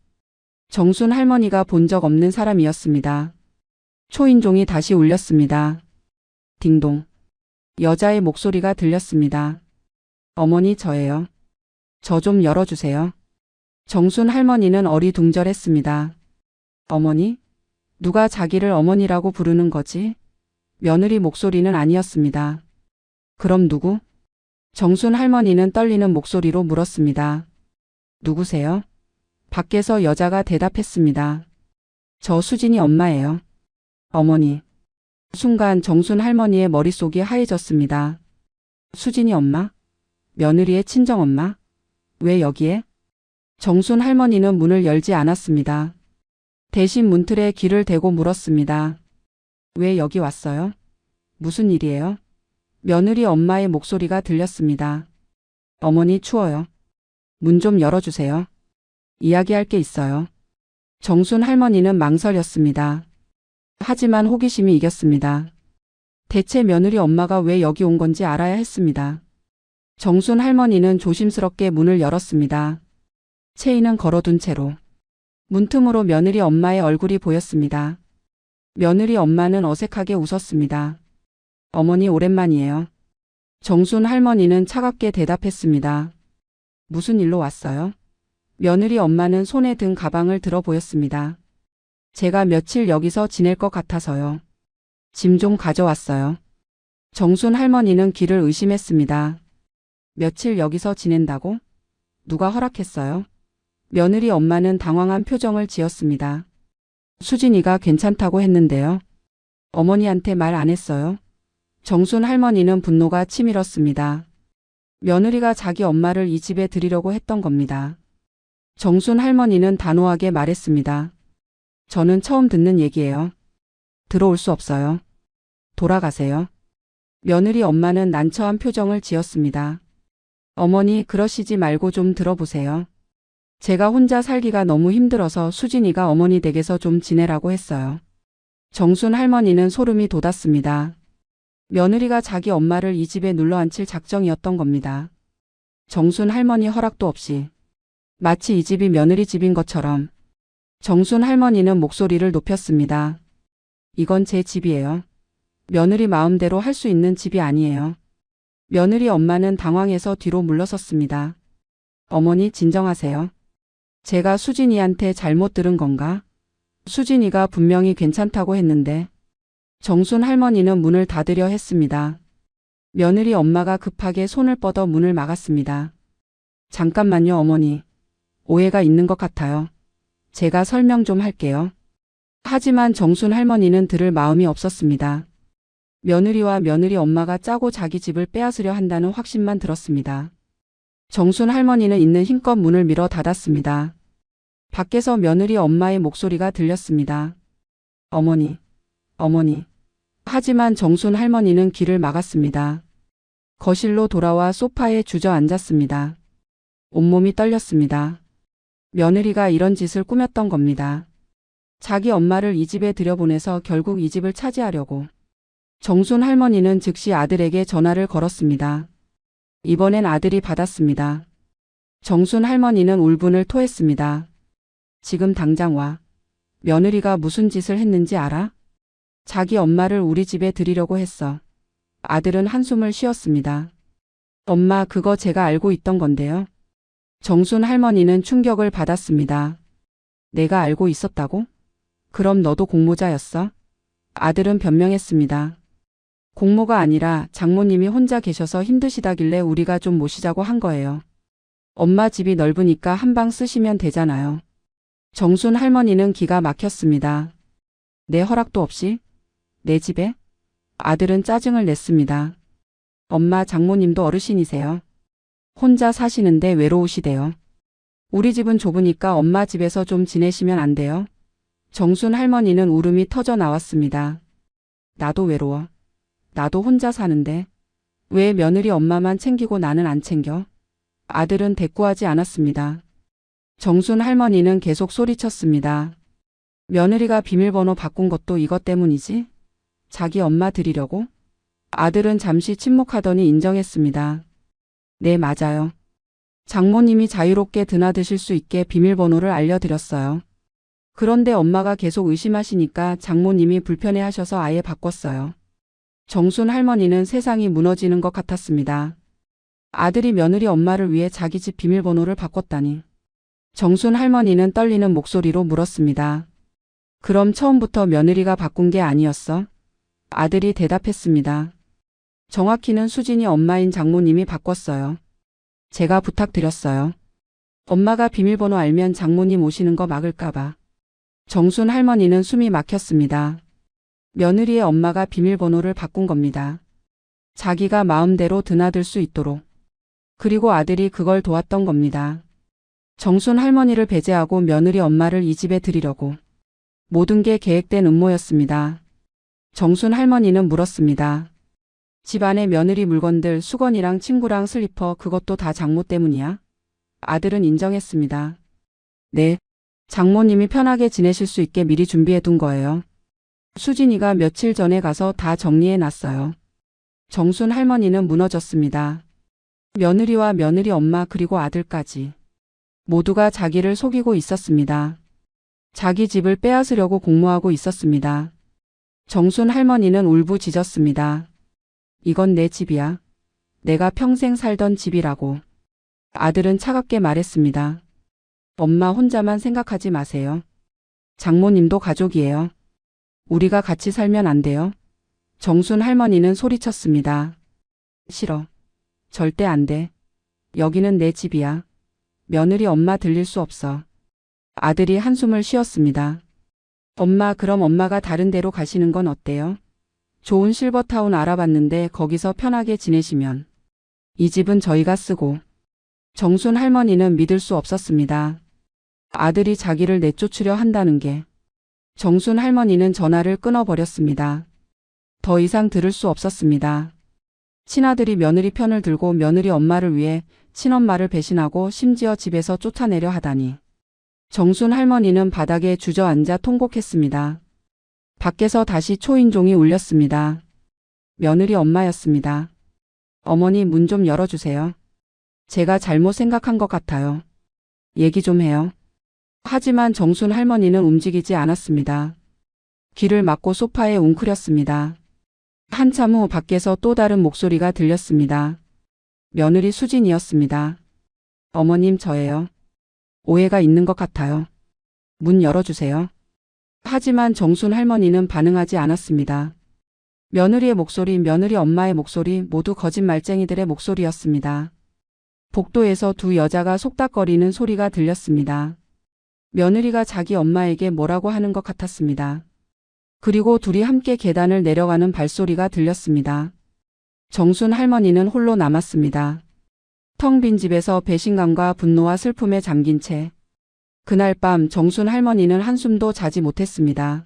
A: 정순 할머니가 본 적 없는 사람이었습니다. 초인종이 다시 울렸습니다. 딩동. 여자의 목소리가 들렸습니다. 어머니, 저예요. 저 좀 열어주세요. 정순 할머니는 어리둥절했습니다. 어머니? 누가 자기를 어머니라고 부르는 거지? 며느리 목소리는 아니었습니다. 그럼 누구? 정순 할머니는 떨리는 목소리로 물었습니다. 누구세요? 밖에서 여자가 대답했습니다. 저 수진이 엄마예요. 어머니. 순간 정순 할머니의 머릿속이 하얘졌습니다. 수진이 엄마? 며느리의 친정엄마? 왜 여기에? 정순 할머니는 문을 열지 않았습니다. 대신 문틀에 귀를 대고 물었습니다. 왜 여기 왔어요? 무슨 일이에요? 며느리 엄마의 목소리가 들렸습니다. 어머니, 추워요. 문 좀 열어주세요. 이야기할 게 있어요. 정순 할머니는 망설였습니다. 하지만 호기심이 이겼습니다. 대체 며느리 엄마가 왜 여기 온 건지 알아야 했습니다. 정순 할머니는 조심스럽게 문을 열었습니다. 체인은 걸어둔 채로. 문틈으로 며느리 엄마의 얼굴이 보였습니다. 며느리 엄마는 어색하게 웃었습니다. 어머니, 오랜만이에요. 정순 할머니는 차갑게 대답했습니다. 무슨 일로 왔어요? 며느리 엄마는 손에 든 가방을 들어 보였습니다. 제가 며칠 여기서 지낼 것 같아서요. 짐 좀 가져왔어요. 정순 할머니는 귀를 의심했습니다. 며칠 여기서 지낸다고? 누가 허락했어요? 며느리 엄마는 당황한 표정을 지었습니다. 수진이가 괜찮다고 했는데요. 어머니한테 말 안 했어요? 정순 할머니는 분노가 치밀었습니다. 며느리가 자기 엄마를 이 집에 들이려고 했던 겁니다. 정순 할머니는 단호하게 말했습니다. 저는 처음 듣는 얘기예요. 들어올 수 없어요. 돌아가세요. 며느리 엄마는 난처한 표정을 지었습니다. 어머니, 그러시지 말고 좀 들어보세요. 제가 혼자 살기가 너무 힘들어서 수진이가 어머니 댁에서 좀 지내라고 했어요. 정순 할머니는 소름이 돋았습니다. 며느리가 자기 엄마를 이 집에 눌러앉힐 작정이었던 겁니다. 정순 할머니 허락도 없이. 마치 이 집이 며느리 집인 것처럼. 정순 할머니는 목소리를 높였습니다. 이건 제 집이에요. 며느리 마음대로 할 수 있는 집이 아니에요. 며느리 엄마는 당황해서 뒤로 물러섰습니다. 어머니, 진정하세요. 제가 수진이한테 잘못 들은 건가? 수진이가 분명히 괜찮다고 했는데. 정순 할머니는 문을 닫으려 했습니다. 며느리 엄마가 급하게 손을 뻗어 문을 막았습니다. 잠깐만요, 어머니. 오해가 있는 것 같아요. 제가 설명 좀 할게요. 하지만 정순 할머니는 들을 마음이 없었습니다. 며느리와 며느리 엄마가 짜고 자기 집을 빼앗으려 한다는 확신만 들었습니다. 정순 할머니는 있는 힘껏 문을 밀어 닫았습니다. 밖에서 며느리 엄마의 목소리가 들렸습니다. 어머니, 어머니. 하지만 정순 할머니는 귀를 막았습니다. 거실로 돌아와 소파에 주저앉았습니다. 온몸이 떨렸습니다. 며느리가 이런 짓을 꾸몄던 겁니다. 자기 엄마를 이 집에 들여보내서 결국 이 집을 차지하려고. 정순 할머니는 즉시 아들에게 전화를 걸었습니다. 이번엔 아들이 받았습니다. 정순 할머니는 울분을 토했습니다. 지금 당장 와. 며느리가 무슨 짓을 했는지 알아? 자기 엄마를 우리 집에 들이려고 했어. 아들은 한숨을 쉬었습니다. 엄마, 그거 제가 알고 있던 건데요. 정순 할머니는 충격을 받았습니다. 내가 알고 있었다고? 그럼 너도 공모자였어? 아들은 변명했습니다. 공모가 아니라 장모님이 혼자 계셔서 힘드시다길래 우리가 좀 모시자고 한 거예요. 엄마 집이 넓으니까 한 방 쓰시면 되잖아요. 정순 할머니는 기가 막혔습니다. 내 허락도 없이? 내 집에? 아들은 짜증을 냈습니다. 엄마, 장모님도 어르신이세요. 혼자 사시는데 외로우시대요. 우리 집은 좁으니까 엄마 집에서 좀 지내시면 안 돼요? 정순 할머니는 울음이 터져 나왔습니다. 나도 외로워. 나도 혼자 사는데 왜 며느리 엄마만 챙기고 나는 안 챙겨? 아들은 대꾸하지 않았습니다. 정순 할머니는 계속 소리쳤습니다. 며느리가 비밀번호 바꾼 것도 이것 때문이지? 자기 엄마 드리려고? 아들은 잠시 침묵하더니 인정했습니다. 네, 맞아요. 장모님이 자유롭게 드나드실 수 있게 비밀번호를 알려드렸어요. 그런데 엄마가 계속 의심하시니까 장모님이 불편해하셔서 아예 바꿨어요. 정순 할머니는 세상이 무너지는 것 같았습니다. 아들이 며느리 엄마를 위해 자기 집 비밀번호를 바꿨다니. 정순 할머니는 떨리는 목소리로 물었습니다. 그럼 처음부터 며느리가 바꾼 게 아니었어? 아들이 대답했습니다. 정확히는 수진이 엄마인 장모님이 바꿨어요. 제가 부탁드렸어요. 엄마가 비밀번호 알면 장모님 오시는 거 막을까봐. 정순 할머니는 숨이 막혔습니다. 며느리의 엄마가 비밀번호를 바꾼 겁니다. 자기가 마음대로 드나들 수 있도록. 그리고 아들이 그걸 도왔던 겁니다. 정순 할머니를 배제하고 며느리 엄마를 이 집에 들이려고. 모든 게 계획된 음모였습니다. 정순 할머니는 물었습니다. 집안의 며느리 물건들, 수건이랑 친구랑 슬리퍼, 그것도 다 장모 때문이야? 아들은 인정했습니다. 네. 장모님이 편하게 지내실 수 있게 미리 준비해 둔 거예요. 수진이가 며칠 전에 가서 다 정리해 놨어요. 정순 할머니는 무너졌습니다. 며느리와 며느리 엄마 그리고 아들까지. 모두가 자기를 속이고 있었습니다. 자기 집을 빼앗으려고 공모하고 있었습니다. 정순 할머니는 울부짖었습니다. 이건 내 집이야. 내가 평생 살던 집이라고. 아들은 차갑게 말했습니다. 엄마 혼자만 생각하지 마세요. 장모님도 가족이에요. 우리가 같이 살면 안 돼요? 정순 할머니는 소리쳤습니다. 싫어. 절대 안 돼. 여기는 내 집이야. 며느리 엄마 들릴 수 없어. 아들이 한숨을 쉬었습니다. 엄마, 그럼 엄마가 다른 데로 가시는 건 어때요? 좋은 실버타운 알아봤는데 거기서 편하게 지내시면. 이 집은 저희가 쓰고. 정순 할머니는 믿을 수 없었습니다. 아들이 자기를 내쫓으려 한다는 게. 정순 할머니는 전화를 끊어버렸습니다. 더 이상 들을 수 없었습니다. 친아들이 며느리 편을 들고 며느리 엄마를 위해 친엄마를 배신하고 심지어 집에서 쫓아내려 하다니. 정순 할머니는 바닥에 주저앉아 통곡했습니다. 밖에서 다시 초인종이 울렸습니다. 며느리 엄마였습니다. 어머니, 문 좀 열어주세요. 제가 잘못 생각한 것 같아요. 얘기 좀 해요. 하지만 정순 할머니는 움직이지 않았습니다. 귀를 막고 소파에 웅크렸습니다. 한참 후 밖에서 또 다른 목소리가 들렸습니다. 며느리 수진이었습니다. 어머님, 저예요. 오해가 있는 것 같아요. 문 열어주세요. 하지만 정순 할머니는 반응하지 않았습니다. 며느리의 목소리, 며느리 엄마의 목소리, 모두 거짓말쟁이들의 목소리였습니다. 복도에서 두 여자가 속닥거리는 소리가 들렸습니다. 며느리가 자기 엄마에게 뭐라고 하는 것 같았습니다. 그리고 둘이 함께 계단을 내려가는 발소리가 들렸습니다. 정순 할머니는 홀로 남았습니다. 텅 빈 집에서 배신감과 분노와 슬픔에 잠긴 채. 그날 밤 정순 할머니는 한숨도 자지 못했습니다.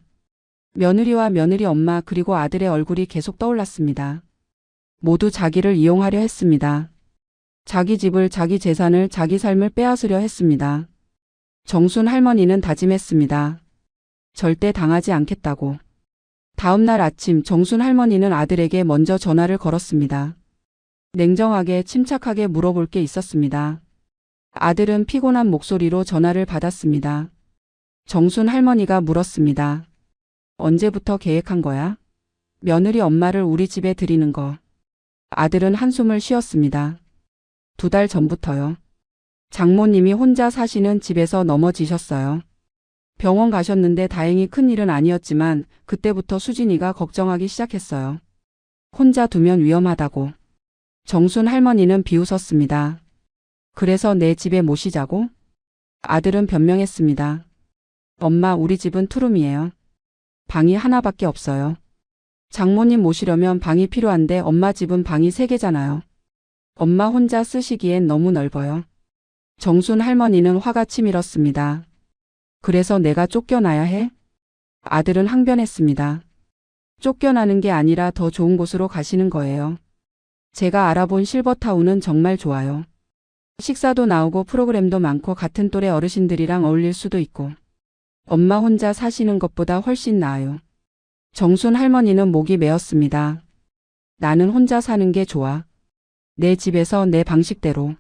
A: 며느리와 며느리 엄마 그리고 아들의 얼굴이 계속 떠올랐습니다. 모두 자기를 이용하려 했습니다. 자기 집을, 자기 재산을, 자기 삶을 빼앗으려 했습니다. 정순 할머니는 다짐했습니다. 절대 당하지 않겠다고. 다음 날 아침 정순 할머니는 아들에게 먼저 전화를 걸었습니다. 냉정하게 침착하게 물어볼 게 있었습니다. 아들은 피곤한 목소리로 전화를 받았습니다. 정순 할머니가 물었습니다. 언제부터 계획한 거야? 며느리 엄마를 우리 집에 들이는 거. 아들은 한숨을 쉬었습니다. 2달 전부터요. 장모님이 혼자 사시는 집에서 넘어지셨어요. 병원 가셨는데 다행히 큰일은 아니었지만 그때부터 수진이가 걱정하기 시작했어요. 혼자 두면 위험하다고. 정순 할머니는 비웃었습니다. 그래서 내 집에 모시자고? 아들은 변명했습니다. 엄마, 우리 집은 투룸이에요. 방이 하나밖에 없어요. 장모님 모시려면 방이 필요한데 엄마 집은 방이 3개잖아요. 엄마 혼자 쓰시기엔 너무 넓어요. 정순 할머니는 화가 치밀었습니다. 그래서 내가 쫓겨나야 해? 아들은 항변했습니다. 쫓겨나는 게 아니라 더 좋은 곳으로 가시는 거예요. 제가 알아본 실버타운은 정말 좋아요. 식사도 나오고 프로그램도 많고 같은 또래 어르신들이랑 어울릴 수도 있고. 엄마 혼자 사시는 것보다 훨씬 나아요. 정순 할머니는 목이 메었습니다. 나는 혼자 사는 게 좋아. 내 집에서 내 방식대로.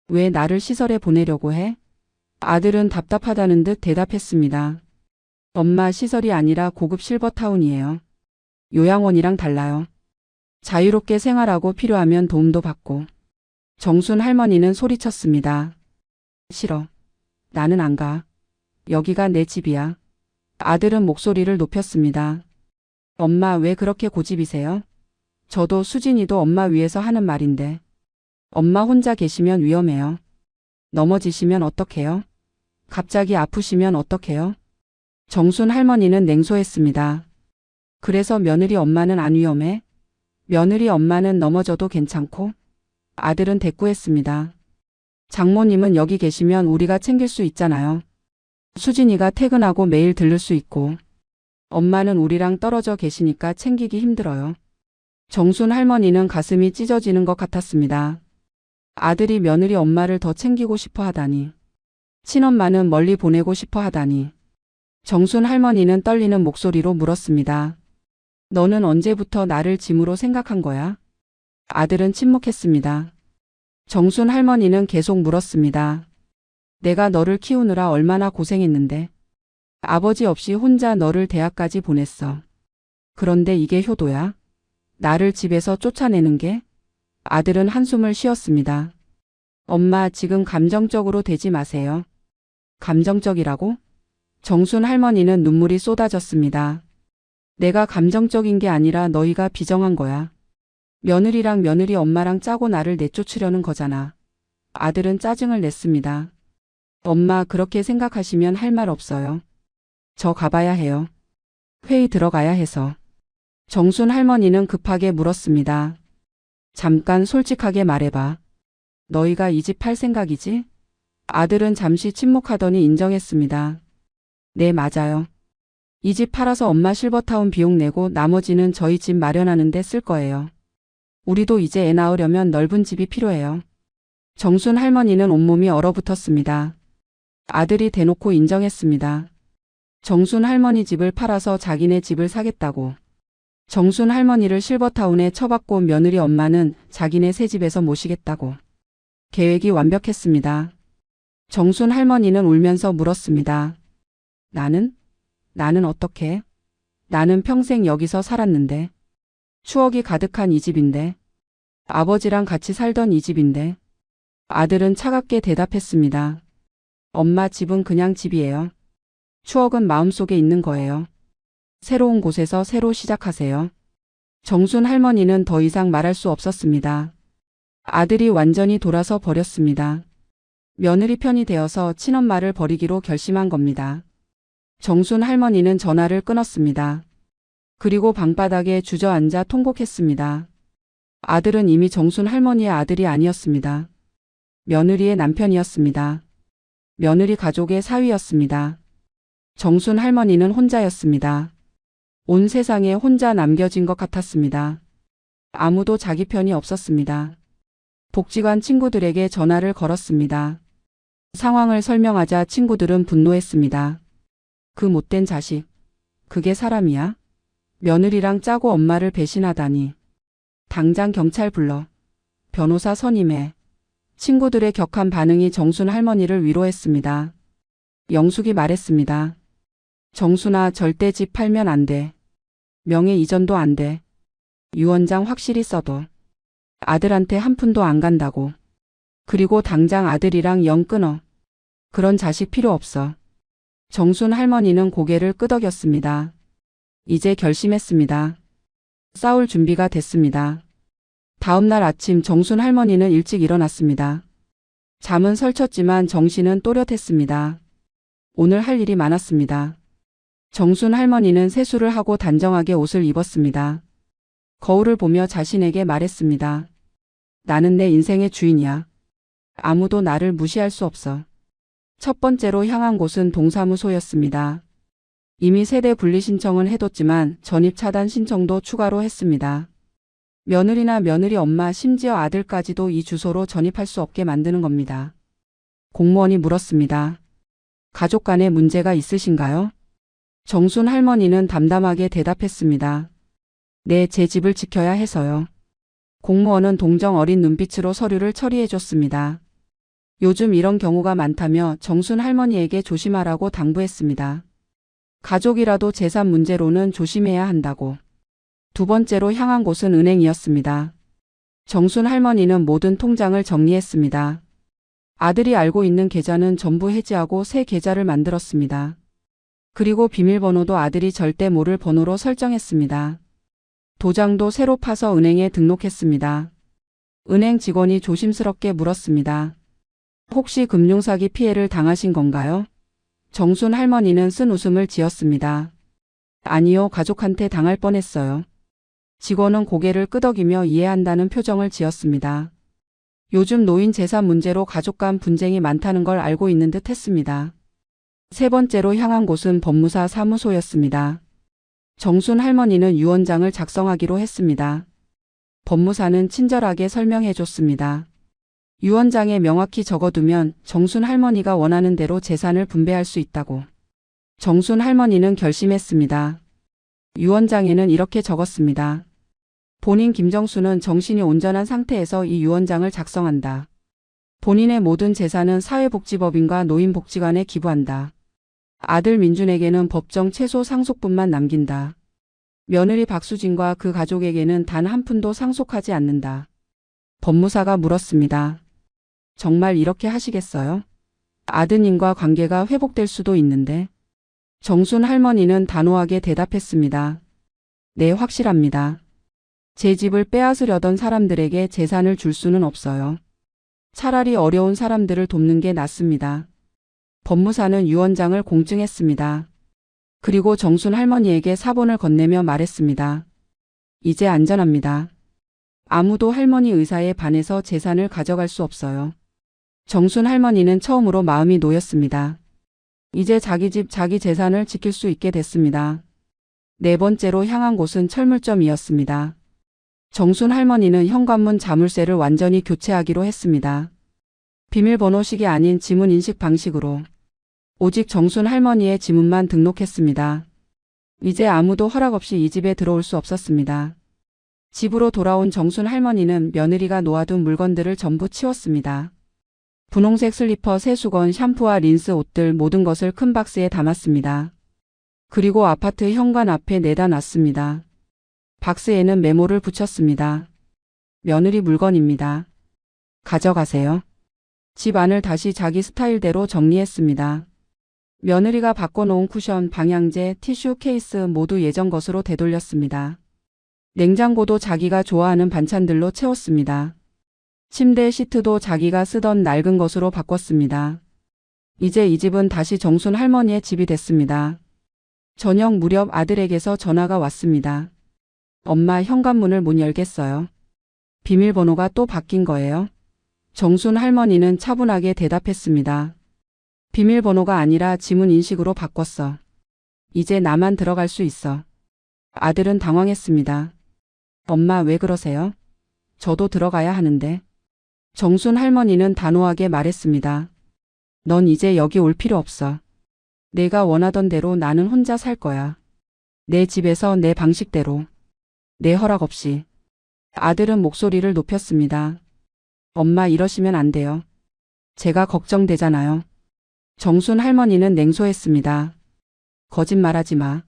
A: 왜 나를 시설에 보내려고 해? 아들은 답답하다는 듯 대답했습니다. 엄마, 시설이 아니라 고급 실버타운이에요. 요양원이랑 달라요. 자유롭게 생활하고 필요하면 도움도 받고. 정순 할머니는 소리쳤습니다. 싫어. 나는 안 가. 여기가 내 집이야. 아들은 목소리를 높였습니다. 엄마, 왜 그렇게 고집이세요? 저도 수진이도 엄마 위해서 하는 말인데. 엄마 혼자 계시면 위험해요. 넘어지시면 어떡해요? 갑자기 아프시면 어떡해요? 정순 할머니는 냉소했습니다. 그래서 며느리 엄마는 안 위험해? 며느리 엄마는 넘어져도 괜찮고? 아들은 대꾸했습니다. 장모님은 여기 계시면 우리가 챙길 수 있잖아요. 수진이가 퇴근하고 매일 들를 수 있고. 엄마는 우리랑 떨어져 계시니까 챙기기 힘들어요. 정순 할머니는 가슴이 찢어지는 것 같았습니다. 아들이 며느리 엄마를 더 챙기고 싶어 하다니. 친엄마는 멀리 보내고 싶어 하다니. 정순 할머니는 떨리는 목소리로 물었습니다. 너는 언제부터 나를 짐으로 생각한 거야? 아들은 침묵했습니다. 정순 할머니는 계속 물었습니다. 내가 너를 키우느라 얼마나 고생했는데. 아버지 없이 혼자 너를 대학까지 보냈어. 그런데 이게 효도야? 나를 집에서 쫓아내는 게? 아들은 한숨을 쉬었습니다. 엄마, 지금 감정적으로 되지 마세요. 감정적이라고? 정순 할머니는 눈물이 쏟아졌습니다. 내가 감정적인 게 아니라 너희가 비정한 거야. 며느리랑 며느리 엄마랑 짜고 나를 내쫓으려는 거잖아. 아들은 짜증을 냈습니다. 엄마, 그렇게 생각하시면 할 말 없어요. 저 가봐야 해요. 회의 들어가야 해서. 정순 할머니는 급하게 물었습니다. 잠깐 솔직하게 말해봐. 너희가 이 집 팔 생각이지? 아들은 잠시 침묵하더니 인정했습니다. 네, 맞아요. 이 집 팔아서 엄마 실버타운 비용 내고 나머지는 저희 집 마련하는 데 쓸 거예요. 우리도 이제 애 낳으려면 넓은 집이 필요해요. 정순 할머니는 온몸이 얼어붙었습니다. 아들이 대놓고 인정했습니다. 정순 할머니 집을 팔아서 자기네 집을 사겠다고. 정순 할머니를 실버타운에 처박고 온 며느리 엄마는 자기네 새 집에서 모시겠다고. 계획이 완벽했습니다. 정순 할머니는 울면서 물었습니다. 나는 어떻게? 나는 평생 여기서 살았는데. 추억이 가득한 이 집인데. 아버지랑 같이 살던 이 집인데. 아들은 차갑게 대답했습니다. 엄마, 집은 그냥 집이에요. 추억은 마음속에 있는 거예요. 새로운 곳에서 새로 시작하세요. 정순 할머니는 더 이상 말할 수 없었습니다. 아들이 완전히 돌아서 버렸습니다. 며느리 편이 되어서 친엄마를 버리기로 결심한 겁니다. 정순 할머니는 전화를 끊었습니다. 그리고 방바닥에 주저앉아 통곡했습니다. 아들은 이미 정순 할머니의 아들이 아니었습니다. 며느리의 남편이었습니다. 며느리 가족의 사위였습니다. 정순 할머니는 혼자였습니다. 온 세상에 혼자 남겨진 것 같았습니다. 아무도 자기 편이 없었습니다. 복지관 친구들에게 전화를 걸었습니다. 상황을 설명하자 친구들은 분노했습니다. 그 못된 자식. 그게 사람이야? 며느리랑 짜고 엄마를 배신하다니. 당장 경찰 불러. 변호사 선임해. 친구들의 격한 반응이 정순 할머니를 위로했습니다. 영숙이 말했습니다. 정순아, 절대 집 팔면 안 돼. 명예 이전도 안 돼. 유언장 확실히 써도 아들한테 한 푼도 안 간다고. 그리고 당장 아들이랑 연 끊어. 그런 자식 필요 없어. 정순 할머니는 고개를 끄덕였습니다. 이제 결심했습니다. 싸울 준비가 됐습니다. 다음 날 아침 정순 할머니는 일찍 일어났습니다. 잠은 설쳤지만 정신은 또렷했습니다. 오늘 할 일이 많았습니다. 정순 할머니는 세수를 하고 단정하게 옷을 입었습니다. 거울을 보며 자신에게 말했습니다. 나는 내 인생의 주인이야. 아무도 나를 무시할 수 없어. 첫 번째로 향한 곳은 동사무소였습니다. 이미 세대 분리 신청은 해뒀지만 전입 차단 신청도 추가로 했습니다. 며느리나 며느리 엄마 심지어 아들까지도 이 주소로 전입할 수 없게 만드는 겁니다. 공무원이 물었습니다. 가족 간에 문제가 있으신가요? 정순 할머니는 담담하게 대답했습니다. 네, 제 집을 지켜야 해서요. 공무원은 동정 어린 눈빛으로 서류를 처리해줬습니다. 요즘 이런 경우가 많다며 정순 할머니에게 조심하라고 당부했습니다. 가족이라도 재산 문제로는 조심해야 한다고. 두 번째로 향한 곳은 은행이었습니다. 정순 할머니는 모든 통장을 정리했습니다. 아들이 알고 있는 계좌는 전부 해지하고 새 계좌를 만들었습니다. 그리고 비밀번호도 아들이 절대 모를 번호로 설정했습니다. 도장도 새로 파서 은행에 등록했습니다. 은행 직원이 조심스럽게 물었습니다. 혹시 금융사기 피해를 당하신 건가요? 정순 할머니는 쓴 웃음을 지었습니다. 아니요, 가족한테 당할 뻔했어요. 직원은 고개를 끄덕이며 이해한다는 표정을 지었습니다. 요즘 노인 재산 문제로 가족 간 분쟁이 많다는 걸 알고 있는 듯 했습니다. 세 번째로 향한 곳은 법무사 사무소였습니다. 정순 할머니는 유언장을 작성하기로 했습니다. 법무사는 친절하게 설명해 줬습니다. 유언장에 명확히 적어두면 정순 할머니가 원하는 대로 재산을 분배할 수 있다고. 정순 할머니는 결심했습니다. 유언장에는 이렇게 적었습니다. 본인 김정수는 정신이 온전한 상태에서 이 유언장을 작성한다. 본인의 모든 재산은 사회복지법인과 노인복지관에 기부한다. 아들 민준에게는 법정 최소 상속분만 남긴다. 며느리 박수진과 그 가족에게는 단 한 푼도 상속하지 않는다. 법무사가 물었습니다. 정말 이렇게 하시겠어요? 아드님과 관계가 회복될 수도 있는데. 정순 할머니는 단호하게 대답했습니다. 네, 확실합니다. 제 집을 빼앗으려던 사람들에게 재산을 줄 수는 없어요. 차라리 어려운 사람들을 돕는 게 낫습니다. 법무사는 유언장을 공증했습니다. 그리고 정순 할머니에게 사본을 건네며 말했습니다. 이제 안전합니다. 아무도 할머니 의사에 반해서 재산을 가져갈 수 없어요. 정순 할머니는 처음으로 마음이 놓였습니다. 이제 자기 집, 자기 재산을 지킬 수 있게 됐습니다. 네 번째로 향한 곳은 철물점이었습니다. 정순 할머니는 현관문 자물쇠를 완전히 교체하기로 했습니다. 비밀번호식이 아닌 지문 인식 방식으로. 오직 정순 할머니의 지문만 등록했습니다. 이제 아무도 허락 없이 이 집에 들어올 수 없었습니다. 집으로 돌아온 정순 할머니는 며느리가 놓아둔 물건들을 전부 치웠습니다. 분홍색 슬리퍼, 세수건, 샴푸와 린스, 옷들 모든 것을 큰 박스에 담았습니다. 그리고 아파트 현관 앞에 내다 놨습니다. 박스에는 메모를 붙였습니다. 며느리 물건입니다. 가져가세요. 집 안을 다시 자기 스타일대로 정리했습니다. 며느리가 바꿔놓은 쿠션, 방향제, 티슈 케이스 모두 예전 것으로 되돌렸습니다. 냉장고도 자기가 좋아하는 반찬들로 채웠습니다. 침대 시트도 자기가 쓰던 낡은 것으로 바꿨습니다. 이제 이 집은 다시 정순 할머니의 집이 됐습니다. 저녁 무렵 아들에게서 전화가 왔습니다. 엄마, 현관문을 못 열겠어요. 비밀번호가 또 바뀐 거예요? 정순 할머니는 차분하게 대답했습니다. 비밀번호가 아니라 지문 인식으로 바꿨어. 이제 나만 들어갈 수 있어. 아들은 당황했습니다. 엄마, 왜 그러세요? 저도 들어가야 하는데. 정순 할머니는 단호하게 말했습니다. 넌 이제 여기 올 필요 없어. 내가 원하던 대로 나는 혼자 살 거야. 내 집에서 내 방식대로. 내 허락 없이. 아들은 목소리를 높였습니다. 엄마 이러시면 안 돼요. 제가 걱정되잖아요. 정순 할머니는 냉소했습니다. 거짓말하지 마.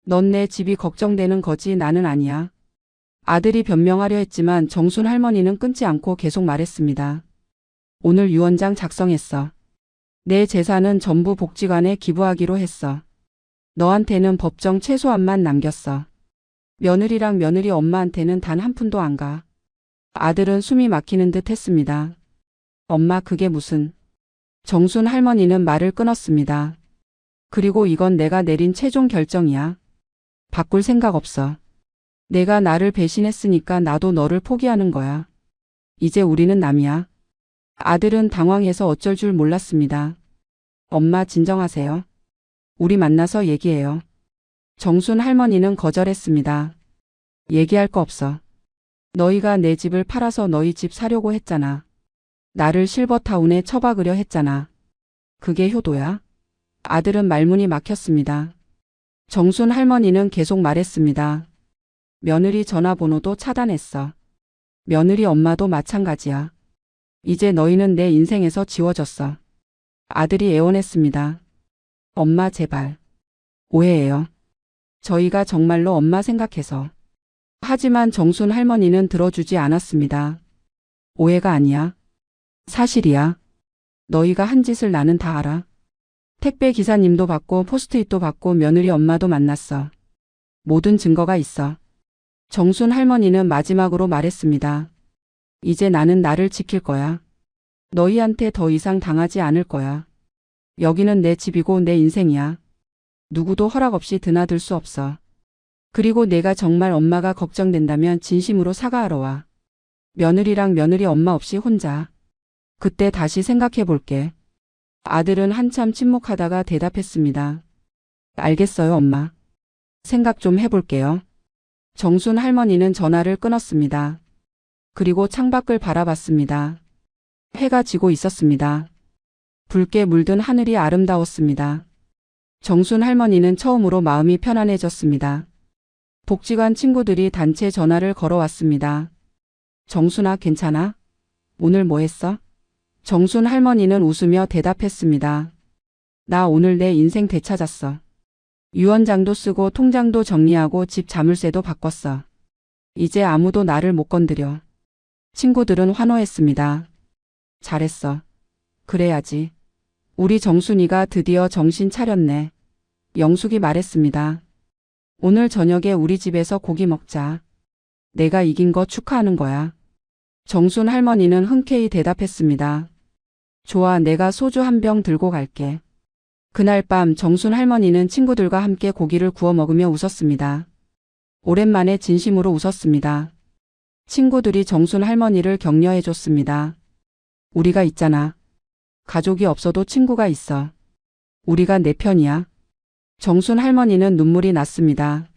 A: 넌 내 집이 걱정되는 거지 나는 아니야. 아들이 변명하려 했지만 정순 할머니는 끊지 않고 계속 말했습니다. 오늘 유언장 작성했어. 내 재산은 전부 복지관에 기부하기로 했어. 너한테는 법정 최소한만 남겼어. 며느리랑 며느리 엄마한테는 단 한 푼도 안 가. 아들은 숨이 막히는 듯 했습니다. 엄마 그게 무슨. 정순 할머니는 말을 끊었습니다. 그리고 이건 내가 내린 최종 결정이야. 바꿀 생각 없어. 내가 나를 배신했으니까 나도 너를 포기하는 거야. 이제 우리는 남이야. 아들은 당황해서 어쩔 줄 몰랐습니다. 엄마 진정하세요. 우리 만나서 얘기해요. 정순 할머니는 거절했습니다. 얘기할 거 없어. 너희가 내 집을 팔아서 너희 집 사려고 했잖아. 나를 실버타운에 처박으려 했잖아. 그게 효도야? 아들은 말문이 막혔습니다. 정순 할머니는 계속 말했습니다. 며느리 전화번호도 차단했어. 며느리 엄마도 마찬가지야. 이제 너희는 내 인생에서 지워졌어. 아들이 애원했습니다. 엄마 제발. 오해예요. 저희가 정말로 엄마 생각해서. 하지만 정순 할머니는 들어주지 않았습니다. 오해가 아니야. 사실이야. 너희가 한 짓을 나는 다 알아. 택배 기사님도 받고 포스트잇도 받고 며느리 엄마도 만났어. 모든 증거가 있어. 정순 할머니는 마지막으로 말했습니다. 이제 나는 나를 지킬 거야. 너희한테 더 이상 당하지 않을 거야. 여기는 내 집이고 내 인생이야. 누구도 허락 없이 드나들 수 없어. 그리고 내가 정말 엄마가 걱정된다면 진심으로 사과하러 와. 며느리랑 며느리 엄마 없이 혼자. 그때 다시 생각해 볼게. 아들은 한참 침묵하다가 대답했습니다. 알겠어요, 엄마. 생각 좀 해볼게요. 정순 할머니는 전화를 끊었습니다. 그리고 창밖을 바라봤습니다. 해가 지고 있었습니다. 붉게 물든 하늘이 아름다웠습니다. 정순 할머니는 처음으로 마음이 편안해졌습니다. 복지관 친구들이 단체 전화를 걸어왔습니다. 정순아 괜찮아? 오늘 뭐 했어? 정순 할머니는 웃으며 대답했습니다. 나 오늘 내 인생 되찾았어. 유언장도 쓰고 통장도 정리하고 집 자물쇠도 바꿨어. 이제 아무도 나를 못 건드려. 친구들은 환호했습니다. 잘했어. 그래야지. 우리 정순이가 드디어 정신 차렸네. 영숙이 말했습니다. 오늘 저녁에 우리 집에서 고기 먹자. 내가 이긴 거 축하하는 거야. 정순 할머니는 흔쾌히 대답했습니다. 좋아, 내가 소주 한 병 들고 갈게. 그날 밤 정순 할머니는 친구들과 함께 고기를 구워 먹으며 웃었습니다. 오랜만에 진심으로 웃었습니다. 친구들이 정순 할머니를 격려해 줬습니다. 우리가 있잖아. 가족이 없어도 친구가 있어. 우리가 내 편이야. 정순 할머니는 눈물이 났습니다.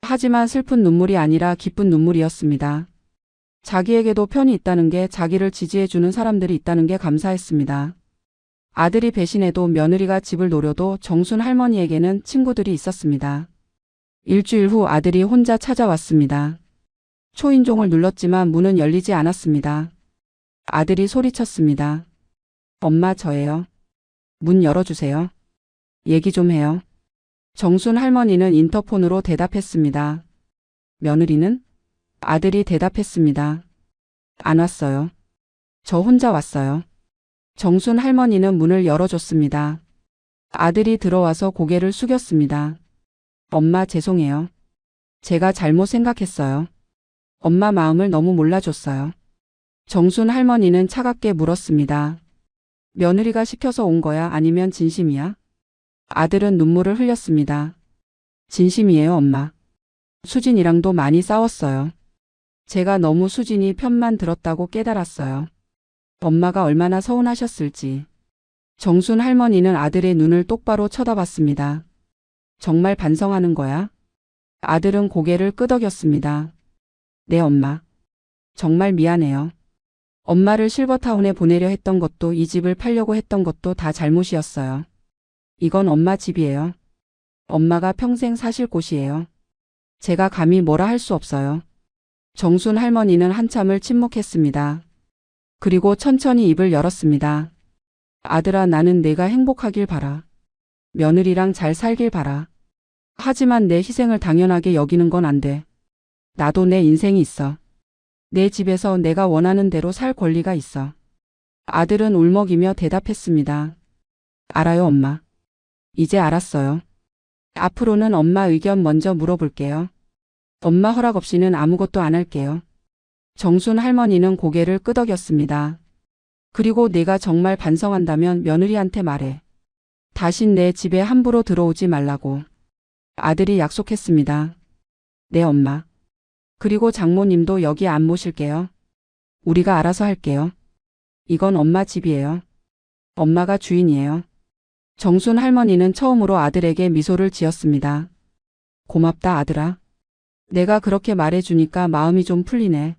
A: 하지만 슬픈 눈물이 아니라 기쁜 눈물이었습니다. 자기에게도 편이 있다는 게, 자기를 지지해주는 사람들이 있다는 게 감사했습니다. 아들이 배신해도 며느리가 집을 노려도 정순 할머니에게는 친구들이 있었습니다. 일주일 후 아들이 혼자 찾아왔습니다. 초인종을 눌렀지만 문은 열리지 않았습니다. 아들이 소리쳤습니다. 엄마 저예요. 문 열어주세요. 얘기 좀 해요. 정순 할머니는 인터폰으로 대답했습니다. 며느리는? 아들이 대답했습니다. 안 왔어요. 저 혼자 왔어요. 정순 할머니는 문을 열어줬습니다. 아들이 들어와서 고개를 숙였습니다. 엄마 죄송해요. 제가 잘못 생각했어요. 엄마 마음을 너무 몰라줬어요. 정순 할머니는 차갑게 물었습니다. 며느리가 시켜서 온 거야? 아니면 진심이야? 아들은 눈물을 흘렸습니다. 진심이에요, 엄마. 수진이랑도 많이 싸웠어요. 제가 너무 수진이 편만 들었다고 깨달았어요. 엄마가 얼마나 서운하셨을지. 정순 할머니는 아들의 눈을 똑바로 쳐다봤습니다. 정말 반성하는 거야? 아들은 고개를 끄덕였습니다. 네, 엄마. 정말 미안해요. 엄마를 실버타운에 보내려 했던 것도, 이 집을 팔려고 했던 것도 다 잘못이었어요. 이건 엄마 집이에요. 엄마가 평생 사실 곳이에요. 제가 감히 뭐라 할 수 없어요. 정순 할머니는 한참을 침묵했습니다. 그리고 천천히 입을 열었습니다. 아들아, 나는 내가 행복하길 바라. 며느리랑 잘 살길 바라. 하지만 내 희생을 당연하게 여기는 건 안 돼. 나도 내 인생이 있어. 내 집에서 내가 원하는 대로 살 권리가 있어. 아들은 울먹이며 대답했습니다. 알아요, 엄마. 이제 알았어요. 앞으로는 엄마 의견 먼저 물어볼게요. 엄마 허락 없이는 아무것도 안 할게요. 정순 할머니는 고개를 끄덕였습니다. 그리고 내가 정말 반성한다면 며느리한테 말해. 다신 내 집에 함부로 들어오지 말라고. 아들이 약속했습니다. 네, 엄마. 그리고 장모님도 여기 안 모실게요. 우리가 알아서 할게요. 이건 엄마 집이에요. 엄마가 주인이에요. 정순 할머니는 처음으로 아들에게 미소를 지었습니다. 고맙다, 아들아. 내가 그렇게 말해주니까 마음이 좀 풀리네.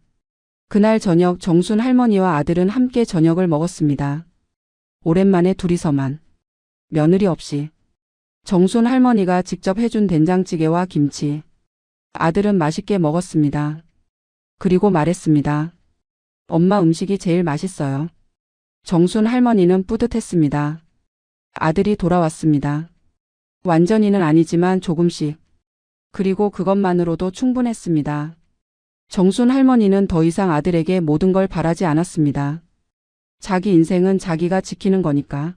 A: 그날 저녁 정순 할머니와 아들은 함께 저녁을 먹었습니다. 오랜만에 둘이서만. 며느리 없이. 정순 할머니가 직접 해준 된장찌개와 김치. 아들은 맛있게 먹었습니다. 그리고 말했습니다. 엄마 음식이 제일 맛있어요. 정순 할머니는 뿌듯했습니다. 아들이 돌아왔습니다. 완전히는 아니지만 조금씩. 그리고 그것만으로도 충분했습니다. 정순 할머니는 더 이상 아들에게 모든 걸 바라지 않았습니다. 자기 인생은 자기가 지키는 거니까.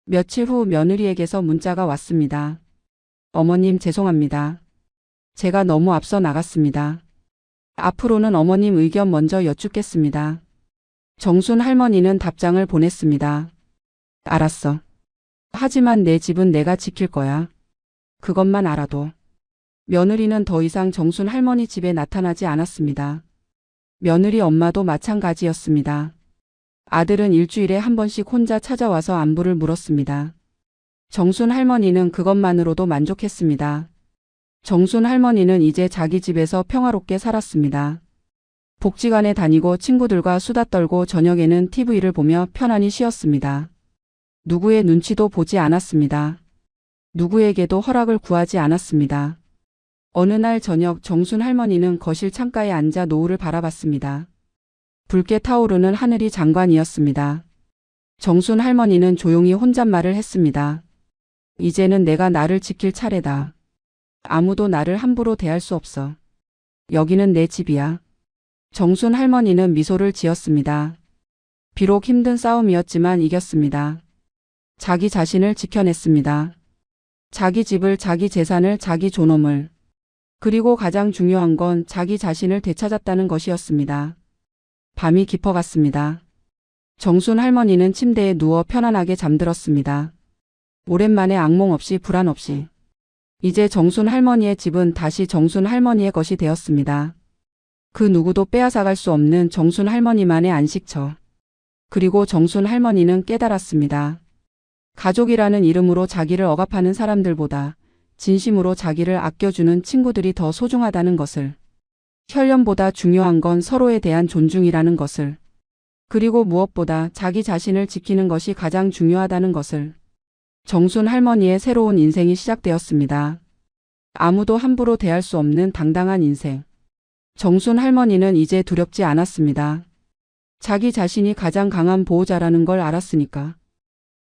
A: 며칠 후 며느리에게서 문자가 왔습니다. 어머님, 죄송합니다. 제가 너무 앞서 나갔습니다. 앞으로는 어머님 의견 먼저 여쭙겠습니다. 정순 할머니는 답장을 보냈습니다. 알았어. 하지만 내 집은 내가 지킬 거야. 그것만 알아도. 며느리는 더 이상 정순 할머니 집에 나타나지 않았습니다. 며느리 엄마도 마찬가지였습니다. 아들은 일주일에 한 번씩 혼자 찾아와서 안부를 물었습니다. 정순 할머니는 그것만으로도 만족했습니다. 정순 할머니는 이제 자기 집에서 평화롭게 살았습니다. 복지관에 다니고 친구들과 수다 떨고 저녁에는 TV를 보며 편안히 쉬었습니다. 누구의 눈치도 보지 않았습니다. 누구에게도 허락을 구하지 않았습니다. 어느 날 저녁 정순 할머니는 거실 창가에 앉아 노을을 바라봤습니다. 붉게 타오르는 하늘이 장관이었습니다. 정순 할머니는 조용히 혼잣말을 했습니다. 이제는 내가 나를 지킬 차례다. 아무도 나를 함부로 대할 수 없어. 여기는 내 집이야. 정순 할머니는 미소를 지었습니다. 비록 힘든 싸움이었지만 이겼습니다. 자기 자신을 지켜냈습니다. 자기 집을, 자기 재산을, 자기 존엄을. 그리고 가장 중요한 건 자기 자신을 되찾았다는 것이었습니다. 밤이 깊어갔습니다. 정순 할머니는 침대에 누워 편안하게 잠들었습니다. 오랜만에 악몽 없이 불안 없이. 이제 정순 할머니의 집은 다시 정순 할머니의 것이 되었습니다. 그 누구도 빼앗아갈 수 없는 정순 할머니만의 안식처. 그리고 정순 할머니는 깨달았습니다. 가족이라는 이름으로 자기를 억압하는 사람들보다 진심으로 자기를 아껴주는 친구들이 더 소중하다는 것을. 혈연보다 중요한 건 서로에 대한 존중이라는 것을. 그리고 무엇보다 자기 자신을 지키는 것이 가장 중요하다는 것을. 정순 할머니의 새로운 인생이 시작되었습니다. 아무도 함부로 대할 수 없는 당당한 인생. 정순 할머니는 이제 두렵지 않았습니다. 자기 자신이 가장 강한 보호자라는 걸 알았으니까.